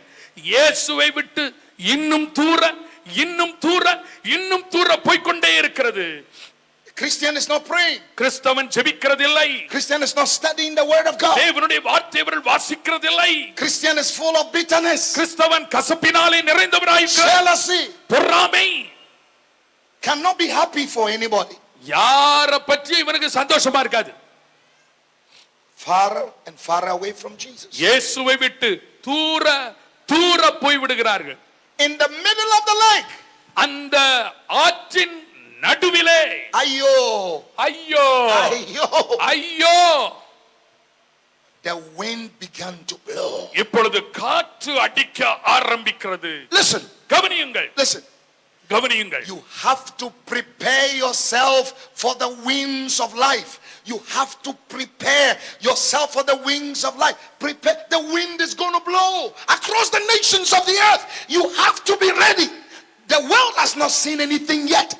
இயேசுவை விட்டு இன்னும் தூர இன்னும் தூர இன்னும் தூர போய்க்கொண்டே இருக்கிறது. Christian is not praying. கிறிஸ்தவன் ஜெபிக்கிறதில்லை. Christian is not studying the word of God. தேவனுடைய வார்த்தையை அவர்கள் வாசிக்கிறதில்லை. Christian is full of bitterness. கிறிஸ்தவன் கசப்பினாலே நிறைந்தவராயிருக்கிறார். Jealousy. பொறாமை. Cannot be happy for anybody. யார பற்றி இவனுக்கு சந்தோஷமா இருக்காது. Far and far away from Jesus. இயேசுவை விட்டு தூர தூர போய் விடுகிறார்கள். In the middle of the lake. அந்த ஆற்றின் நடுவிலே. ஐயோ ஐயோ ஐயோ ஐயோ. The wind began to blow. இப்பொழுது காற்று அடிக்க ஆரம்பிக்கிறது. Listen. கவனியுங்கள். Listen. கவனியுங்கள். You have to prepare yourself for the winds of life. You have to prepare yourself for the wings of life. Prepare. The wind is going to blow across the nations of the earth. You have to be ready. The world has not seen anything yet.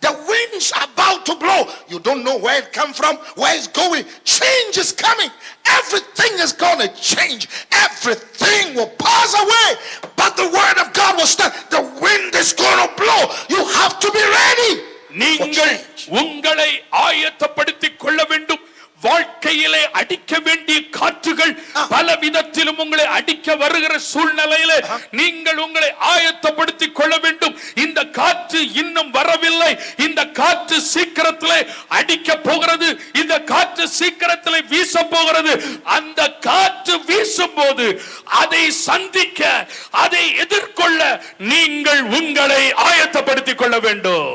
The winds are about to blow. You don't know where it come from, where it's going. Change is coming. Everything is going to change. Everything will pass away. But the word of God will stand. The wind is going to blow. You have to be ready. நீங்கள் உங்களை ஆயத்தப்படுத்திக் கொள்ள வேண்டும். வாழ்க்கையிலே அடிக்க வேண்டிய காற்றுகள் பல விதத்திலும் உங்களை அடிக்க வருகிற சூழ்நிலையிலே நீங்கள் உங்களை ஆயத்தப்படுத்திக் கொள்ள வேண்டும். இந்த காற்று இன்னும் வரவில்லை. இந்த காற்று சீக்கிரத்திலே அடிக்க போகிறது. இந்த காற்று சீக்கிரத்திலே வீச போகிறது. அந்த காற்று வீசும் போது அதை சந்திக்க, அதை எதிர்கொள்ள நீங்கள் உங்களை ஆயத்தப்படுத்திக் கொள்ள வேண்டும்.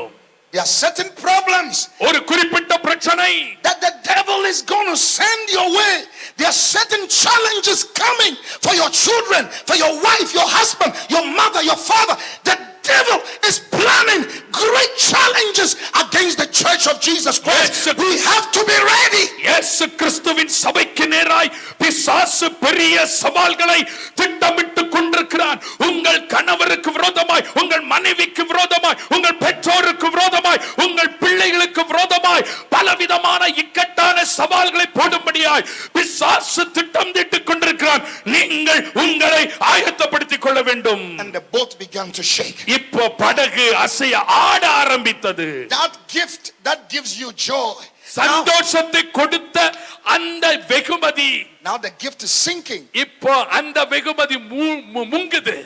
There are certain problems. ஒரு குறிப்பிட்ட பிரச்சனை that the devil is going to send your way. There are certain challenges coming for your children, for your wife, your husband, your mother, your father. The devil is planning great challenges against the church of Jesus Christ. Yes. We have to be ready. இயேசு கிறிஸ்துவின் சபைக்கு நேராய் பிசாசு பெரிய சவால்களை திட்டமிட்டு கொண்டிருக்கிறான். உங்கள் கணவருக்கு விரோதமாய், உங்கள் மனைவிக்கு விரோதமாய், உங்கள் பெற்றோருக்கு விரோதமாய், உங்கள் பிள்ளைகளுக்கு விரோதமாய் பலவிதமான இக்கட்டான சவால்களை போடும்படியாய் பிசாசு திட்டம் தீட்டிக் கொண்டிருக்கிறான். நீங்கள் உங்களை ஆயத்தப்படுத்திக் கொள்ள வேண்டும். And the boat began to shake. இப்போ படகு அசைய ஆட ஆரம்பித்தது. That gift that gives you joy. சந்தோஷத்தை கொடுத்த அந்த வெகுமதி, Now the gift is sinking. இப்போ அந்த வெகுமதி முங்குது.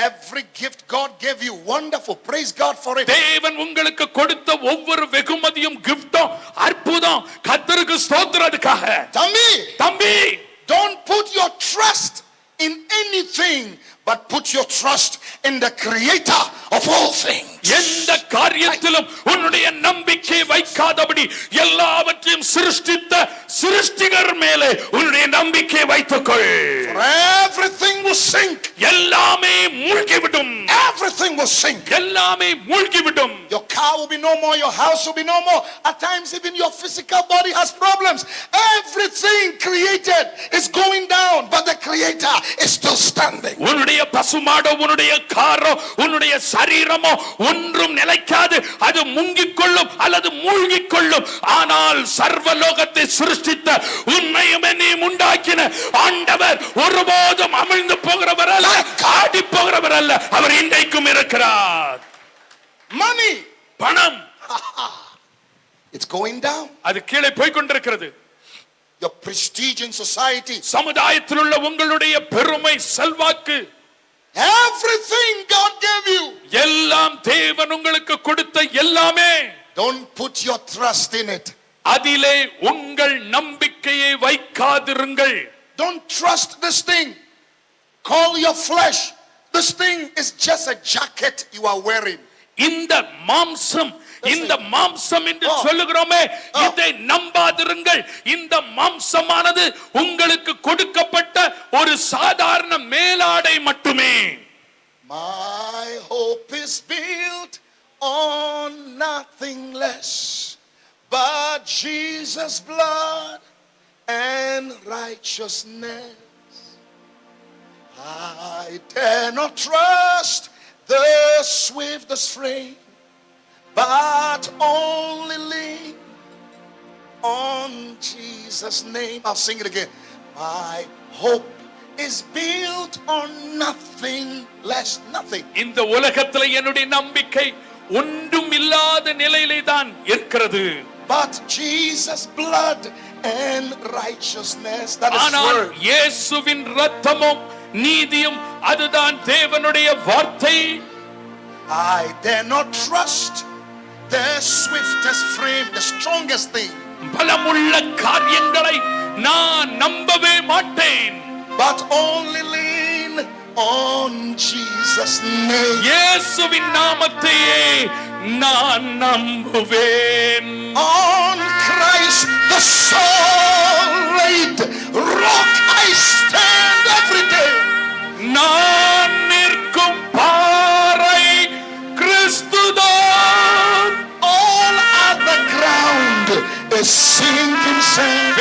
Every gift God gave you, wonderful. Praise God for it. தேவன் உங்களுக்கு கொடுத்த ஒவ்வொரு வெகுமதியும் கிஃப்டும் அற்புதம். கர்த்தருக்கு ஸ்தோத்திரம். அதுக்காக தம்பி, don't put your trust in anything, but put your trust in the creator of all things. எந்த காரியத்திலும் உன்னுடைய நம்பிக்கை வைக்காதபடி எல்லாவற்றையும் சிருஷ்டித்த சிருஷ்டிகர் மேலே உன்னுடைய நம்பிக்கை வைத்துக்கொள். For everything will sink. எல்லாமே மூழ்கிவிடும். Everything will sink. எல்லாமே மூழ்கிவிடும். Your car will be no more, your house will be no more. At times even your physical body has problems. Everything created is going down, but the creator is still standing. உன்னுடைய பசுமாடோ, உன்னுடைய காரோ, உன்னுடைய சரீரமோ ஒன்றும் நிலைக்காது. அது முங்கிக் கொள்ளும் அல்லது மூழ்கிக் கொள்ளும். ஆனால் சர்வலோகத்தை சிருஷ்டித்த உன்னையும் என்னையும் உண்டாக்கின ஆண்டவர் ஒருபோதும் அமிழ்ந்து போகிறவர் அல்ல, ஆடி போகிறவர் அல்ல. அவர் இன்றைக்கும் இருக்கிறார். Money, பணம், It's going down. அது கீழே போய் கொண்டிருக்கிறது. Your prestige in society, சமுதாயத்தில் உள்ள உங்களுடைய பெருமை, செல்வாக்கு, everything God gave you, எல்லாம் தேவன் உங்களுக்கு கொடுத்த எல்லாமே, don't put your trust in it. அதிலே உங்கள் நம்பிக்கையை வைக்காதிருங்கள். Don't trust this thing. Call your flesh. This thing is just a jacket you are wearing. இந்த மாம்சம், இந்த மாம்சம் என்று சொல்லுகிறோமே, இதை நம்பாதிருங்கள். இந்த மாம்சமானது உங்களுக்கு கொடுக்கப்பட்ட ஒரு சாதாரண மேலாடை மட்டுமே. My hope is built on nothing less but Jesus' blood and righteousness. I dare not trust the swiftest frame, but only lean on Jesus' name. I'll sing it again. My hope is built on nothing less, nothing. இந்த உலகத்துல என்னுடைய நம்பிக்கை ஒன்றும் இல்லாத நிலையிலே தான் இருக்கிறது. But Jesus' blood and righteousness, that is ஆனால் word. இயேசுவின் இரத்தமும் நீதியும் அதுதான் தேவனுடைய வார்த்தை. I dare not trust the swiftest frame, the strongest thing. பலமுள்ள காரியங்களை நான் நம்பவே மாட்டேன். But only lean on Jesus' name. இயேசுவின் நாமத்தையே நான் நம்புவேன். On Christ the solid rock I stand every day. நான் நிற்கும் பாறை கிறிஸ்துதான். All other ground is sinking sand.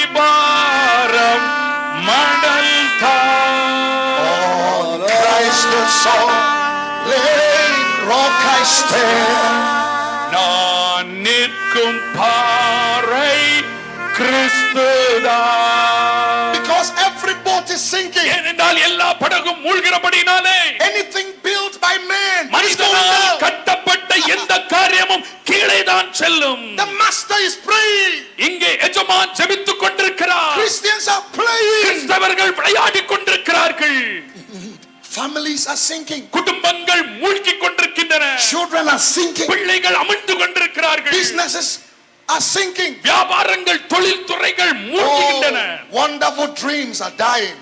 வேரஸ்திபாரம் மணல் தான். On Christ the solid rock I stand. நான் நிற்கும் பாறை கிறிஸ்துதான். Because every boat is sinking. ஏனென்றால் எல்லா படகும் மூழ்கிறபடினாலே Anything built by man is going மனிதனால் down. கட்டப்பட்ட எந்த காரியமும் கீழே தான் செல்லும். The master is praying. இங்கே எஜமான் ஜெபித்துக் கொண்டிருக்கிறார். Christians are playing. கிறிஸ்தவர்கள் விளையாடிக் கொண்டிருக்கிறார்கள். Families are sinking. குடும்பங்கள் மூழ்கிக் கொண்டிருக்கின்றன. Children are sinking. பிள்ளைகள் அமிழ்ந்து கொண்டிருக்கிறார்கள். Businesses are sinking. வியாபாரங்கள், தொழில் துறைகள் மூழ்கின்றன. Wonderful dreams are dying.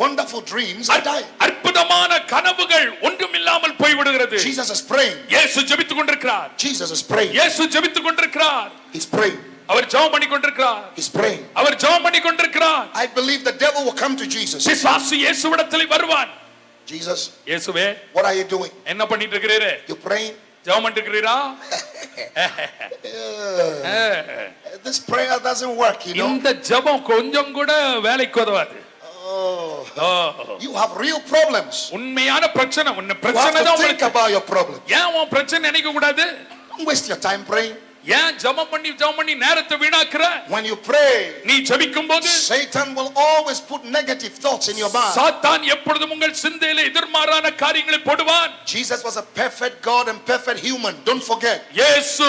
Wonderful dreams are dying. அற்புதமான கனவுகள் ஒன்றுமில்லாமல் போய்விடுகிறது. Jesus is praying. இயேசு ஜெபித்துக் கொண்டிருக்கிறார். Jesus is praying. இயேசு ஜெபித்துக் கொண்டிருக்கிறார். He's praying. அவர் ஜெபம் பண்ணி கொண்டிருக்கிறார். He's praying. அவர் ஜெபம் பண்ணி கொண்டிருக்கிறார். I believe the devil will come to Jesus. பிசாசு இயேசுவிடத்தில் வருவான். Jesus, இயேசுவே, what are you doing? என்ன பண்ணிட்டு இருக்கிறீரே? You praying? ஜெபம் பண்ணிட்டு இருக்கிறீரா? This prayer doesn't work, you know. இந்த ஜெபம் கொஞ்சம் கூட வேலைக்கு உதவாது. You have real problems. உண்மையான பிரச்சனை, உன்ன You பிரச்சனை have தான் to think உங்களுக்கு. about your problem. ஏன் உன் பிரச்சனை நினைக்க கூடாது? Don't waste your time praying. ஏன் ஜெபம் பண்ணி நேரத்தை வீணாக்குற? When you pray, நீ ஜெபிக்கும்போது Satan will always put negative thoughts in your mind. சாத்தான் எப்பொழுதும் உங்கள் சிந்தையிலே எதிர்மாறான காரியங்களை போடுவான். Jesus was a perfect God and perfect human. Don't forget. இயேசு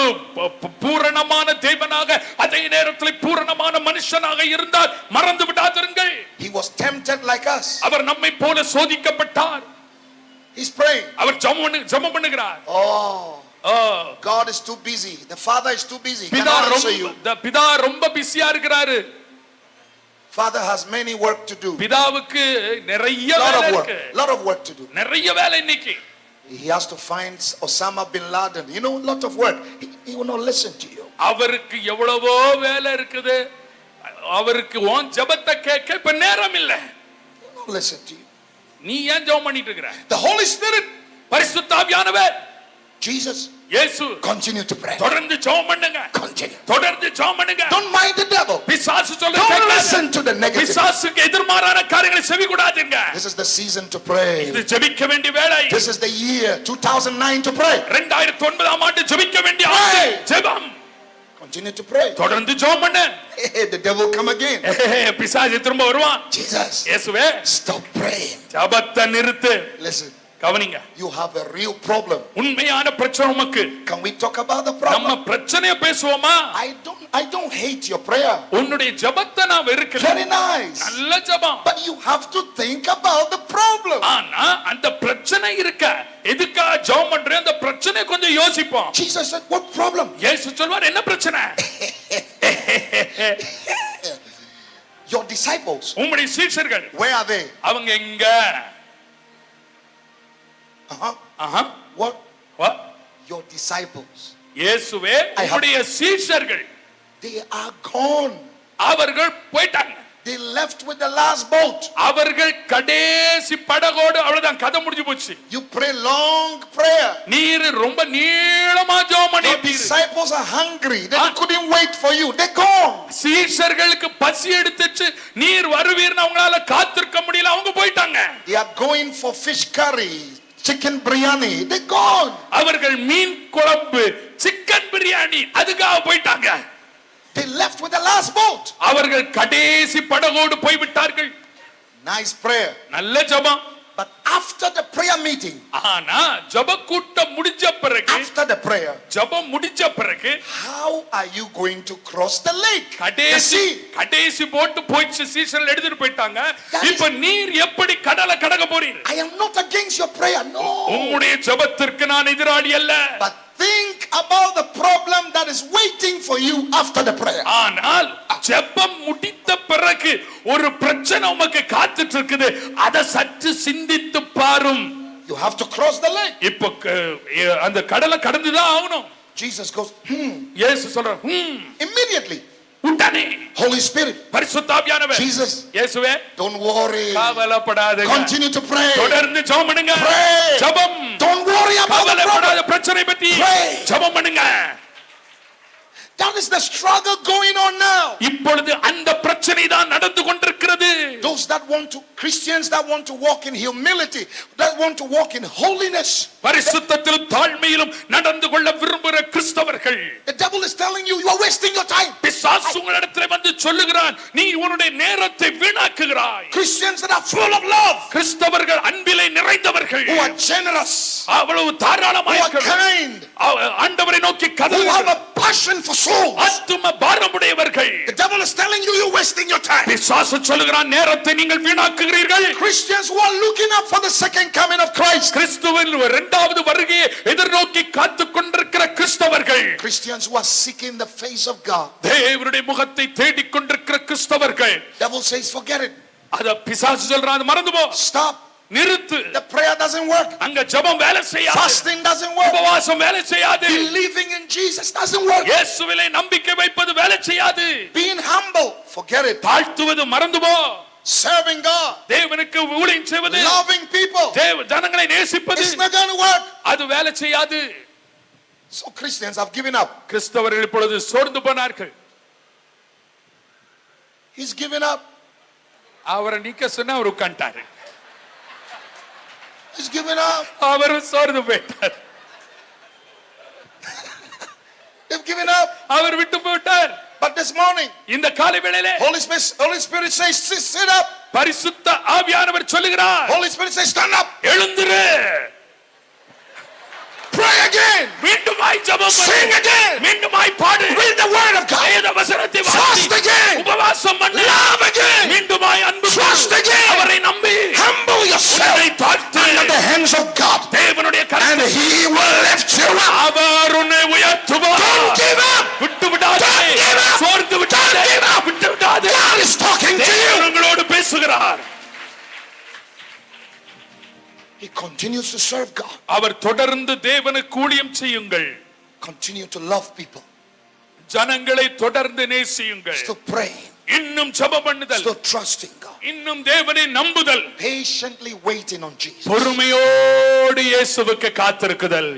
பூரணமான தேவனாக அதே நேரத்தில் பூரணமான மனுஷனாக இருந்தார். மறந்து விடாதிருங்கள். He was tempted like us. அவர் நம்மை போல சோதிக்கப்பட்டார். He's praying. அவர் ஜெபம் பண்ணுகிறார். God is too busy. The Father is too busy. பிதா Cannot answer you. ரொம்ப பிஸியா இருக்கிறாரு. Father has many work to do. பிதாவுக்கு நிறைய வேலை இருக்கு. Lot of work to do. நிறைய வேலை இன்னைக்கு. He has to find Osama bin Laden. You know, lot of work. He will not listen to you. அவருக்கு எவ்வளவோ வேலை இருக்குது. அவருக்கு உன் ஜெபத்தை கேட்க இப்ப நேரம் இல்ல. He will not listen to you. நீ ஏன் ஜெபம் பண்ணிட்டு இருக்கற? The Holy Spirit, பரிசுத்த ஆவியானவர், Jesus, இயேசு, continue to pray. தொடர்ந்து ஜெபம் பண்ணுங்க. Continue. தொடர்ந்து ஜெபம் பண்ணுங்க. Don't mind the devil. பிசாசு சொல்ல Don't கேட்காத. listen to the negative. பிசாசுக்கு எதிர்மாறான காரியங்களை செவிகொடாதீங்க. This is the season to pray. இது ஜெபிக்க வேண்டிய வேளை. This is the year 2009 to pray. 2009 ஆண்டு ஜெபிக்க வேண்டிய ஆண்டு. ஜெபம். Continue to pray. தொடர்ந்து ஜெபம் பண்ணு. The devil come again. பிசாசு திரும்ப வருவான். Jesus, இயேசுவே, stop praying. ஜெபத்தை நிறுத்து. Listen, கவனிங்க, you have a real problem. உண்மையான பிரச்சனை உமக்கு. Can we talk about the நம்ம problem? பிரச்சனைய பேசுவோமா? I don't hate your prayer. உன்னுடைய ஜெபத்தை நான் வெறுக்கல. Very nice. நல்ல ஜெபம். But you have to think about the problem. ஆனா அந்த பிரச்சனை இருக்க எதுக்கா ஜெபம் பண்றேன், அந்த பிரச்சனை கொஞ்சம் யோசிப்போம். Jesus said, what problem? இயேசு சொல்வார், என்ன பிரச்சனை? Your disciples, உம்முடைய சீஷர்கள் where are they? அவங்க எங்க? What? What? Your disciples. இயேசுவே உம்முடைய சீஷர்கள் They are gone. அவர்கள் போய்ட்டாங்க. They left with the last boat. அவர்கள் கடைசி படகோடு, அவ்வளவுதான், கதை முடிஞ்சு போச்சு. You pray long prayer. நீர் ரொம்ப நீளமா ஜெபம் Your பண்ணிட்டீங்க. disciples are hungry. They couldn't wait for you. They're gone. சீஷர்களுக்கு பசி எடுத்துச்சு, நீர் வருவீர்னு அவங்களால காத்திருக்க முடியல, அவங்க போயிட்டாங்க. They are going for fish curry, chicken biryani. They're gone. அவர்கள் மீன் குழம்பு, சிக்கன் பிரியாணி அதுக்காக போயிட்டாங்க. They left with the last boat. அவர்கள் கடைசி படகோடு போய்விட்டார்கள். Nice prayer. நல்ல ஜெபம். But after the prayer meeting, ஆனா ஜெப கூட்டம் முடிஞ்ச பிறகு, after the prayer, ஜெபம் முடிஞ்ச பிறகு, how are you going to cross the lake? The கடைசி sea. கடைசி போட்டு போயிச்சு, சீசர்கள் எடுத்துட்டு போயிட்டாங்க. That is- இப்ப நீர் எப்படி கடலை கடக்க போறீங்க? I am not against your prayer. No. உம்முடைய ஜெபத்திற்கு நான் எதிராளி அல்ல. But think about the problem that is waiting for you after the prayer. ஆனால் ஜெபம் முடித்த பிறகு ஒரு பிரச்சனை உமக்கு காத்துட்டு இருக்குது, அதை சற்று சிந்தித்து பாரும். You have to cross the lake. இப்ப அந்த கடலை கடந்துதான் ஆகணும். Jesus goes, இயேசு சொல்றார், immediately. உடனே Holy Spirit, பரிசுத்த ஆவியானவர், Jesus, இயேசுவே don't worry. கவலைப்படாதீங்க, Continue to pray. தொடர்ந்து ஜெபம் பண்ணுங்க. Pray. ஜெபம், Don't worry about the problem. கவலைப்படாத, பிரச்சனை பத்தி Pray. ஜெபம் பண்ணுங்க. That is the struggle going on now. இப்பொழுது அந்த பிரச்சனை தான் நடந்து கொண்டிருக்கிறது. Those that want to, Christians that want to walk in humility, that want to walk in holiness. பரிசுத்தத்திலும் தாழ்மையிலும் நடந்து கொள்ள விரும்புகிற கிறிஸ்தவர்கள், The devil is telling you, you are wasting your time. பிசாசு உங்களிடத்தில் வந்து சொல்லுகிறான், நீ உன்னுடைய நேரத்தை வீணாக்குகிறாய். Christians that are full of love, கிறிஸ்தவர்கள் அன்பிலே நிறைந்தவர்கள், who are generous, அவ்வளவு who தாராளமாய் are kind, ஆண்டவரை நோக்கி who have கதறுகிறார்கள், a passion for souls. ஆத்தும பாரமுடையவர்கள். The devil is telling you, you're wasting your time. பிசாசு சொல்லுகிறான், நேரத்தை நீங்கள் வீணாக்குகிறீர்கள். Christians who are looking up for the second coming of Christ. கிறிஸ்துவின் இரண்டாவது வருகையை எதிர்நோக்கி காத்துக் கொண்டிருக்கிற கிறிஸ்தவர்கள், Christians who are seeking the face of God. தேவனுடைய முகத்தை தேடிக் கொண்டிருக்கிற கிறிஸ்தவர்கள். Devil says, forget it. அத பிசாசு சொல்றான், அது மறந்து போ, Stop. நிறுத்து. The prayer doesn't work. அங்க ஜெபம் வேலை செய்யாது, Fasting doesn't work. உபவாசம் வேலை செய்யாது, Believing in Jesus doesn't work. இயேசுவிலே நம்பிக்கை வைப்பது வேலை செய்யாது. Being humble, forget it. தாழ்த்துவது மறந்து போ. Serving God, தேவனுக்கு ஊழியம் செய்வது, loving people, ஜனங்களை நேசிப்பது, it's not going to work. அது வேலை செய்யாது. So Christians have given up. கிறிஸ்தவர்கள் இப்பொழுது சோர்ந்து போனார்கள். He's given up. அவரை நீக்க சொன்னா அவர் உட்கார்ந்தாரு. He's given up. அவர் சோர்ந்து போயிட்டார். They've given up. அவர் விட்டு போயிட்டார். But this morning, இந்த காலை வேளையிலே Holy Spirit says, sit up. பரிசுத்த ஆவியானவர் சொல்லுகிறார், Holy Spirit says, stand up. எழுந்திரு, Pray again. மீண்டுமாய் ஜெபம் பண்ணு, Sing again. மீண்டுமாய் பாடு, Read the word of God. வேத வசனத்தை Fast வாசி, again. உபவாசம் பண்ணு, Love again. மீண்டுமாய் அன்பு Trust கொள், again. அவரை நம்பி Humble yourself உன்னை தாழ்த்து, under the hands of God, தேவனுடைய and கரத்தில் He will lift you up. அவர் உன்னை உயர்த்துவார். Don't give up. விட்டு விடாதே, Don't give up. சோர்ந்து விடாதே, Don't give up. விட்டு விடாதே. God is talking to you. தேவன் உங்களோடு பேசுகிறார். He continues to serve God. அவர் தொடர்ந்து தேவனுக்கு ஊழியம் செய்யுங்கள். Continue to love people. ஜனங்களை தொடர்ந்து நேசியுங்கள். Still praying. இன்னும் ஜெபம் பண்ணுதல், Still trusting God. இன்னும் தேவனை நம்புதல், Patiently waiting on Jesus. பொறுமையோடு இயேசுவுக்கு காத்திருக்குதல்.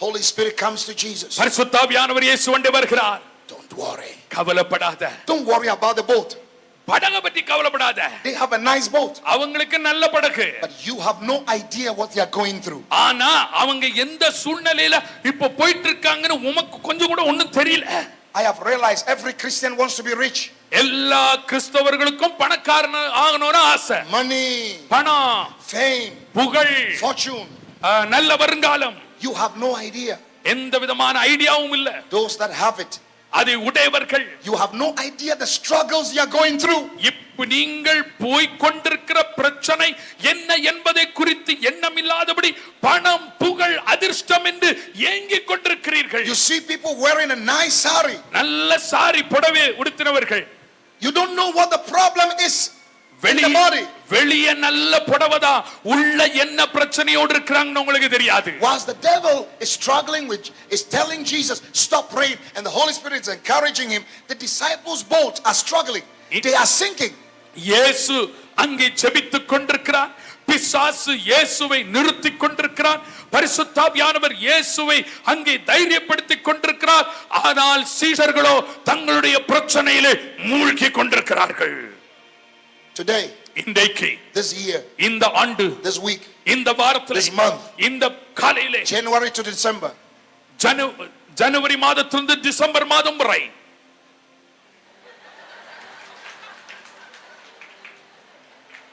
Holy Spirit comes to Jesus. பரிசுத்த ஆவியானவர் இயேசுவண்டே வருகிறார். Don't worry. கவலைப்படாத, Don't worry about the boat. படகை பற்றி கவலைப்படாத. They have a nice boat. அவங்களுக்கு நல்ல படகு. But you have no idea what they are going through. ஆனா அவங்க எந்த சூழ்நிலையில இப்ப போயிட்டு இருக்காங்கன்னு உமக்கு கொஞ்சம் கூட ஒண்ணும் தெரியல. I have realized every Christian wants to be rich. எல்லா கிறிஸ்தவர்களுக்கும் பணக்காரன் ஆகணும்னு ஆசை. Money, பணம், fame, புகழ், fortune. நல்ல வருங்காலம். You have no idea. எந்த விதமான ஐடியாவும் இல்ல. Those that have it, அதை உடையவர்கள். you have no idea the struggles you are going through. இப்ப நீங்கள் போய் கொண்டிருக்கிற பிரச்சனை என்ன என்பதை குறித்து எண்ணமில்லாதபடி பணம், புகழ், அதிர்ஷ்டம் என்று ஏங்கிக் கொண்டிருக்கிறீர்கள். You see people wearing a nice sari. நல்ல சாரி புடவை உடுத்தினவர்கள். You don't know what the problem is in the body. வெளிய நல்ல புடவைதா, உள்ள என்ன பிரச்சனையோடு இருக்கிறாங்கன்னு உங்களுக்கு தெரியாது. Whilst the devil is struggling with, is telling Jesus stop praying, and the Holy Spirit is encouraging him, the disciples both are struggling. They are sinking. இயேசு அங்கே ஜெபித்துக் கொண்டிருக்கிறார். பிசாசு இயேசுவை நிறுத்திக் கொண்டிருக்கிறார். பரிசுத்தாவியானவர் இயேசுவை அங்கே தைரியப்படுத்திக் கொண்டிருக்கிறார். ஆனால் சீஷர்களோ தங்களுடைய பிரச்சனையிலே மூழ்கி கொண்டிருக்கிறார்கள். Today, இன்றைக்கு, this year, இந்த ஆண்டு, this week, இந்த வாரத்தில், this month, இந்த காலையிலே, January to December, ஜனவரி மாதத்திலிருந்து டிசம்பர் மாதம் வரை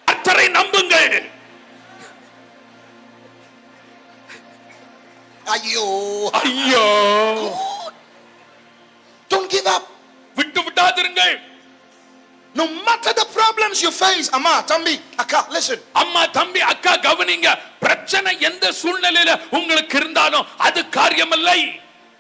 கர்த்தரை நம்புங்கள். ஐயோ, ஐயோ, don't give up. விட்டு விடாதிருங்கள். No matter the problems you face, amma, tambi, akka, listen. அம்மா, தம்பி, அக்கா, கவனிங்க. பிரச்சனை எந்த சூழ்நிலையில உங்களுக்கு இருந்தாலும் அது காரியமில்லை.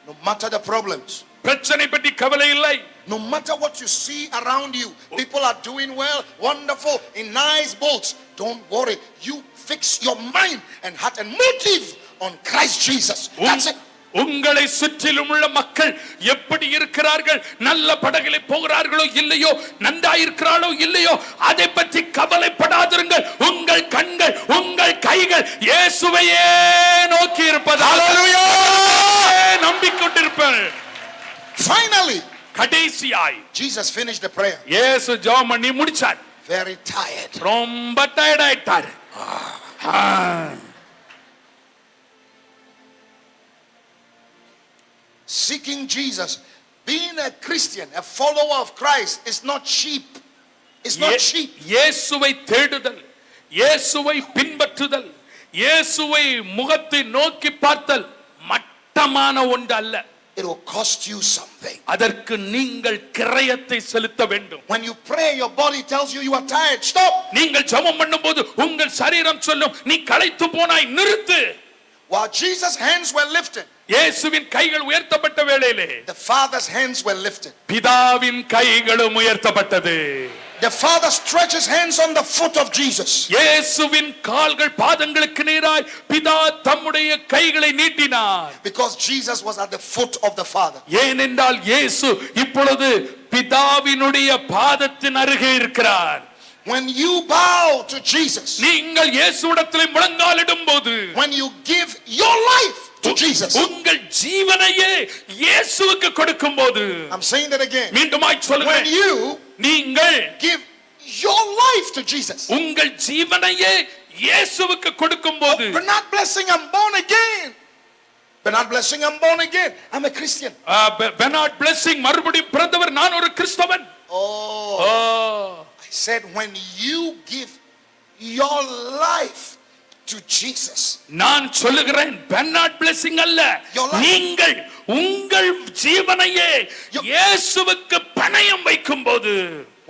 No matter the problems, பிரச்சனை பற்றி கவலை இல்லை. no matter what you see around you, people are doing well, wonderful, in nice boats. Don't worry. You fix your mind and heart and motive on Christ Jesus. That's it. உங்களை சுற்றிலும் உள்ள மக்கள் எப்படி இருக்கிறார்கள், நல்ல படகிலே போகிறார்களோ இல்லையோ, நன்றாயிருக்கிறாளோ இல்லையோ, அதை பற்றி கவலைப்படாதிருங்கள். உங்கள் கண்கள், உங்கள் கைகள் இயேசுவையே நோக்கி இருப்பதால் நம்பிக்கொண்டிருப்பார்கள். Finally, கடைசியாய் Jesus finished the prayer. இயேசு ஜெபம் பண்ணி முடிச்சார். Very tired. ரொம்ப டயர்ட் ஆயிட்டார். Seeking Jesus, being a Christian, a follower of Christ, is not cheap. It's not cheap. இயேசுவை தேடுதல், இயேசுவை பின்பற்றுதல், இயேசுவை முகத்தை நோக்கி பார்த்தல் மட்டமான ஒன்று அல்ல. It will cost you something. அதற்கு நீங்கள் கிரயத்தை செலுத்த வேண்டும். When you pray, your body tells you you are tired. Stop. நீங்கள் ஜெபம் பண்ணும்போது உங்கள் சரீரம் சொல்லும் நீ களைத்து போனாய், நிறுத்து. While Jesus' hands were lifted, இயேசுவின் கைகள் உயர்த்தப்பட்ட வேளையிலே the Father's hands were lifted. பிதாவின் கைகளும் உயர்த்தப்பட்டது. The Father stretched his hands on the foot of Jesus. இயேசுவின் கால்கள் பாதங்களுக்கு நேராய் பிதா தம்முடைய கைகளை நீட்டினார். Because Jesus was at the foot of the Father. ஏனென்றால் இயேசு இப்பொழுது பிதாவினுடைய பாதத்தின் அருகே இருக்கிறார். When you bow to Jesus, நீங்கள் இயேசுவிடத்திலே முழங்காலிடும்போது, when you give your life to Jesus, உங்கள் ஜீவனையே இயேசுவுக்கு கொடுக்கும்போது, I'm saying that again. மீண்டுமாய் When சொல்லுகிறேன், you நீங்கள் give your life to Jesus, உங்கள் ஜீவனையே இயேசுவுக்கு கொடுக்கும்போது, Bernard Blessing, I'm born again. Bernard Blessing, I'm born again. I'm a Christian. Bernard blessing மறுபடியும் பிறந்தவர், நான் ஒரு கிறிஸ்தவன். I said when you give your life to Jesus, நான் சொல்லுகிறேன் பெர்னார்ட் பிளெஸிங் அல்ல, நீங்கள் உங்கள் ஜீவனையே இயேசுவுக்கு பணயம் வைக்கும்போது,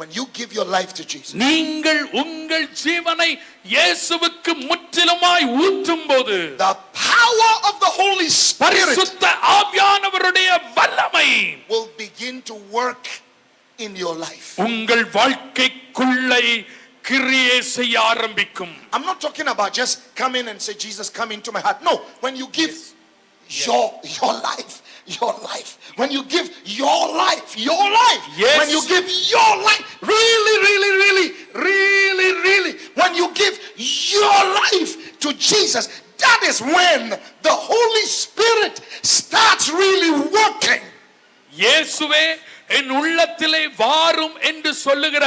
when you give your life to Jesus, நீங்கள் உங்கள் ஜீவனை இயேசுவுக்கு முற்றிலுமாய் ஊற்றும்போது, the power of the Holy Spirit பரிசுத்த ஆவியானவருடைய வல்லமை will begin to work in your life. உங்கள் வாழ்க்கைக்குள்ளே கிரியை செய்ய ஆரம்பிக்கும். I'm not talking about just come in and say Jesus come into my heart. No, when you give your life, when you give your life, yes, when you give your life, really, when you give your life to Jesus, that is when the Holy Spirit starts really working. இயேசுவே என் உள்ளத்திலே வாரும் என்று சொல்லுகிற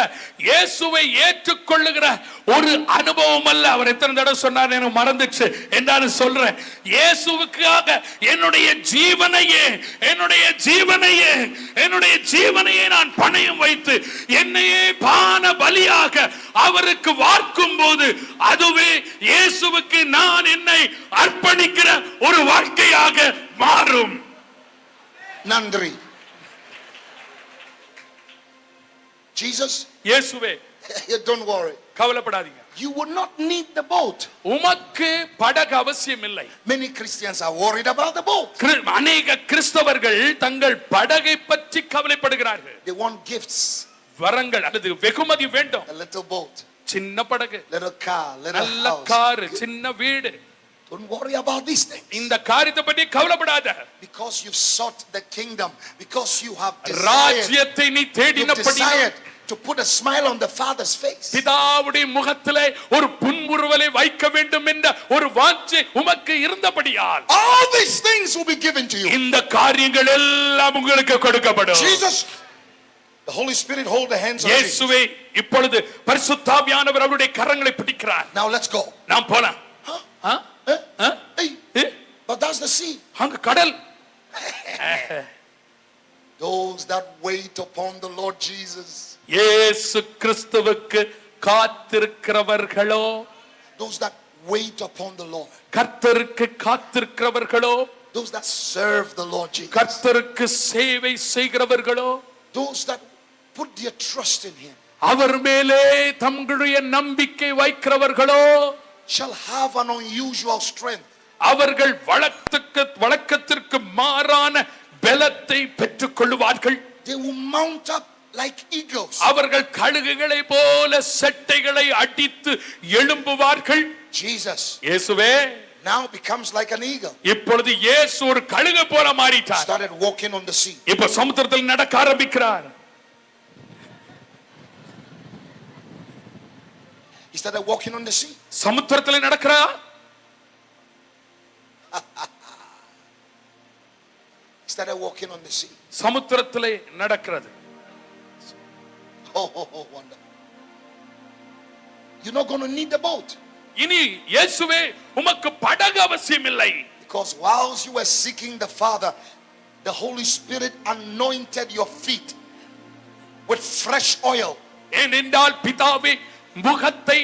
இயேசுவை ஏற்றுக்கொள்ளுகிற ஒரு அனுபவம் அல்ல. அவர் எத்தனை தடவை சொன்னார் எனக்கு மறந்துச்சு என்றாலும் சொல்றேன். இயேசுவுக்காக என்னுடைய ஜீவனையே நான் பணயம் வைத்து என்னையே பான பலியாக அவருக்கு வார்க்கும் போது அதுவே இயேசுவுக்கு நான் என்னை அர்ப்பணிக்கிற ஒரு வாழ்க்கையாக மாறும். நன்றி. Jesus, இயேசுவே, don't worry. கவலைப்படாதீங்க. You would not need the boat. உமக்கு படகு அவசியம் இல்லை. Many Christians are worried about the boat. அநேக கிறிஸ்தவர்கள் தங்கள் படகை பற்றி கவலைப்படுகிறார்கள். They want gifts. வரங்கள் அல்லது வெகுமதி வேண்டும். A little boat, சின்ன படகு, little car, little நல்ல house. கார், சின்ன வீடு. Don't worry about these things. இந்த காரியத்தை பற்றி கவலைப்படாத. Because you've sought the kingdom, because you have ராஜ்யத்தை நீ தேடினபடியால் to put a smile on the Father's face. பிதாவுடைய முகத்திலே ஒரு புன்முறுவலை வைக்க வேண்டும் என்ற ஒரு வாஞ்சை உமக்கு இருந்தபடியால் all these things will be given to you. இந்த காரியங்கள் எல்லாம் உங்களுக்கு கொடுக்கப்படும். Jesus, the Holy Spirit hold the hands of Jesus. இயேசுவே இப்பொழுது பரிசுத்த ஆவியானவர் அவருடைய கரங்களை பிடிக்கிறார். Now let's go. நாம் போலாம். Hey, but that's the sea. அங்க கடல். Those that wait upon the Lord Jesus. இயேசு கிறிஸ்துவுக்கு காத்திருக்கிறவர்களோ, those that wait upon the Lord, கர்த்தருக்கு காத்திருக்கிறவர்களோ, those that serve the Lord Jesus, கர்த்தருக்கு சேவை செய்கிறவர்களோ, those that put their trust in him, அவர் மேலே தங்களுடைய நம்பிக்கை வைக்கிறவர்களோ shall have an unusual strength. அவர்கள் வழக்கத்திற்கு மாறான பலத்தை பெற்றுக் கொள்வார்கள். They will mount up like eagles. அவர்கள் கழுகுகளை போல செட்டைகளை அடித்து எழும்புவார்கள். Jesus, இயேசுவே, now becomes like an eagle. இப்பொழுது இயேசு ஒரு கழுகு போல மாறிட்டார். Started walking on the sea. இப்ப சமுத்திரத்தில் நடக்க ஆரம்பிக்கிறார். He started walking on the sea. சமுத்திரத்தில் நடக்கிறார். He started walking on the sea. சமுத்திரத்திலே நடக்கிறது. Oh, wonderful. You're not going to need the boat. இனி இயேசுவே உமக்கு படகு அவசியம் இல்லை. Because whilst you were seeking the Father, the Holy Spirit anointed your feet with fresh oil. ஏனென்றால் பிதாவே முகத்தை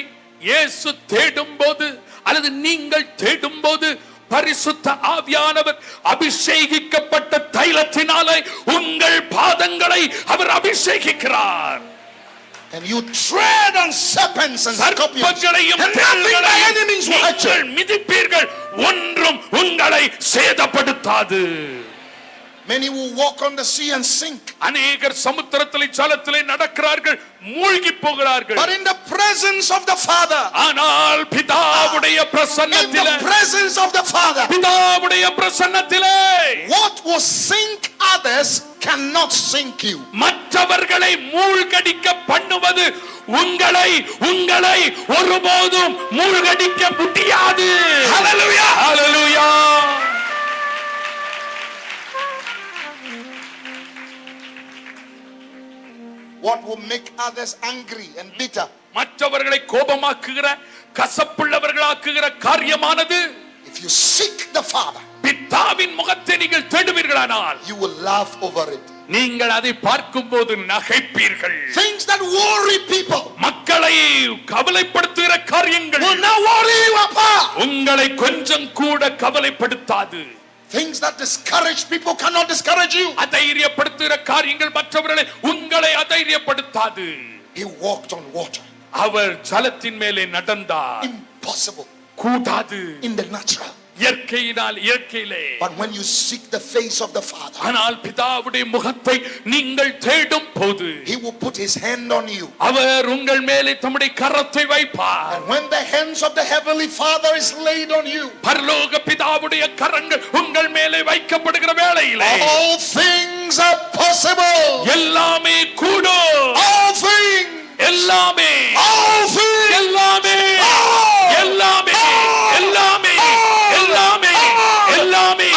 இயேசு தேடும்போது அல்லது நீங்கள் தேடும்போது பரிசுத்த ஆவியானவர் அபிஷேகிக்கப்பட்ட தைலத்தினாலே உங்கள் பாதங்களை அவர் அபிஷேகிக்கிறார். And you tread on serpents and scorpions, and nothing by enemies will hurt you. மிதிப்பீர்கள், ஒன்றும் உங்களை சேதப்படுத்தாது. Many will walk on the sea and sink. அநேகர் சமுத்திரத்திலே ஜலத்திலே நடக்கிறார்கள், மூழ்கி போகிறார்கள். But in the presence of the Father, ஆனால் பிதாவுடைய பிரசன்னத்திலே, in the presence of the Father, பிதாவுடைய பிரசன்னத்திலே what will sink others cannot sink you. மற்றவர்களை மூழ்கடிக்க பண்ணுவது உங்களை ஒருபோதும் மூழ்கடிக்க முடியாது. Hallelujah, hallelujah. What will make others angry and bitter? மற்றவர்களை கோபமாக்குகிற கசப்புள்ளவர்களாக்குகிற காரியமானது, if you seek the Father, பிதாவின் முகத்தை நீங்கள் தேடுவீர்களானால் you will laugh over it. நீங்கள் அதை பார்க்கும்போது நகைப்பீர்கள். Things that worry people, மக்களை கவலைப்படுத்துகிற காரியங்கள் will not worry you apart. உங்களை கொஞ்சம் கூட கவலைப்படுத்தாது. Things that discourage people cannot discourage you. அதைரியப்படுத்துகிற காரியங்கள் மற்றவர்களை உங்களை அதைரியப்படுத்தாது. He walked on water. அவர் ஜலத்தின் மேலே நடந்தார். Impossible கூடாது in the natural. இயற்கையிலே. But when you seek the face of the Father, ஆனால் பிதாவுடைய முகத்தை நீங்கள் தேடும் போது he will put his hand on you. அவர் உங்கள் மேலே தம்முடைய கரத்தை வைப்பார். And when the hands of the heavenly Father is laid on you, பரலோக பிதாவுடைய கரங்கள் உங்கள் மேலே வைக்கப்படுகிற வேளையிலே all things are possible. எல்லாமே கூடும். All things, எல்லாமே all things, எல்லாமே எல்லாமே எல்லாமே எல்லாமே எல்லாமே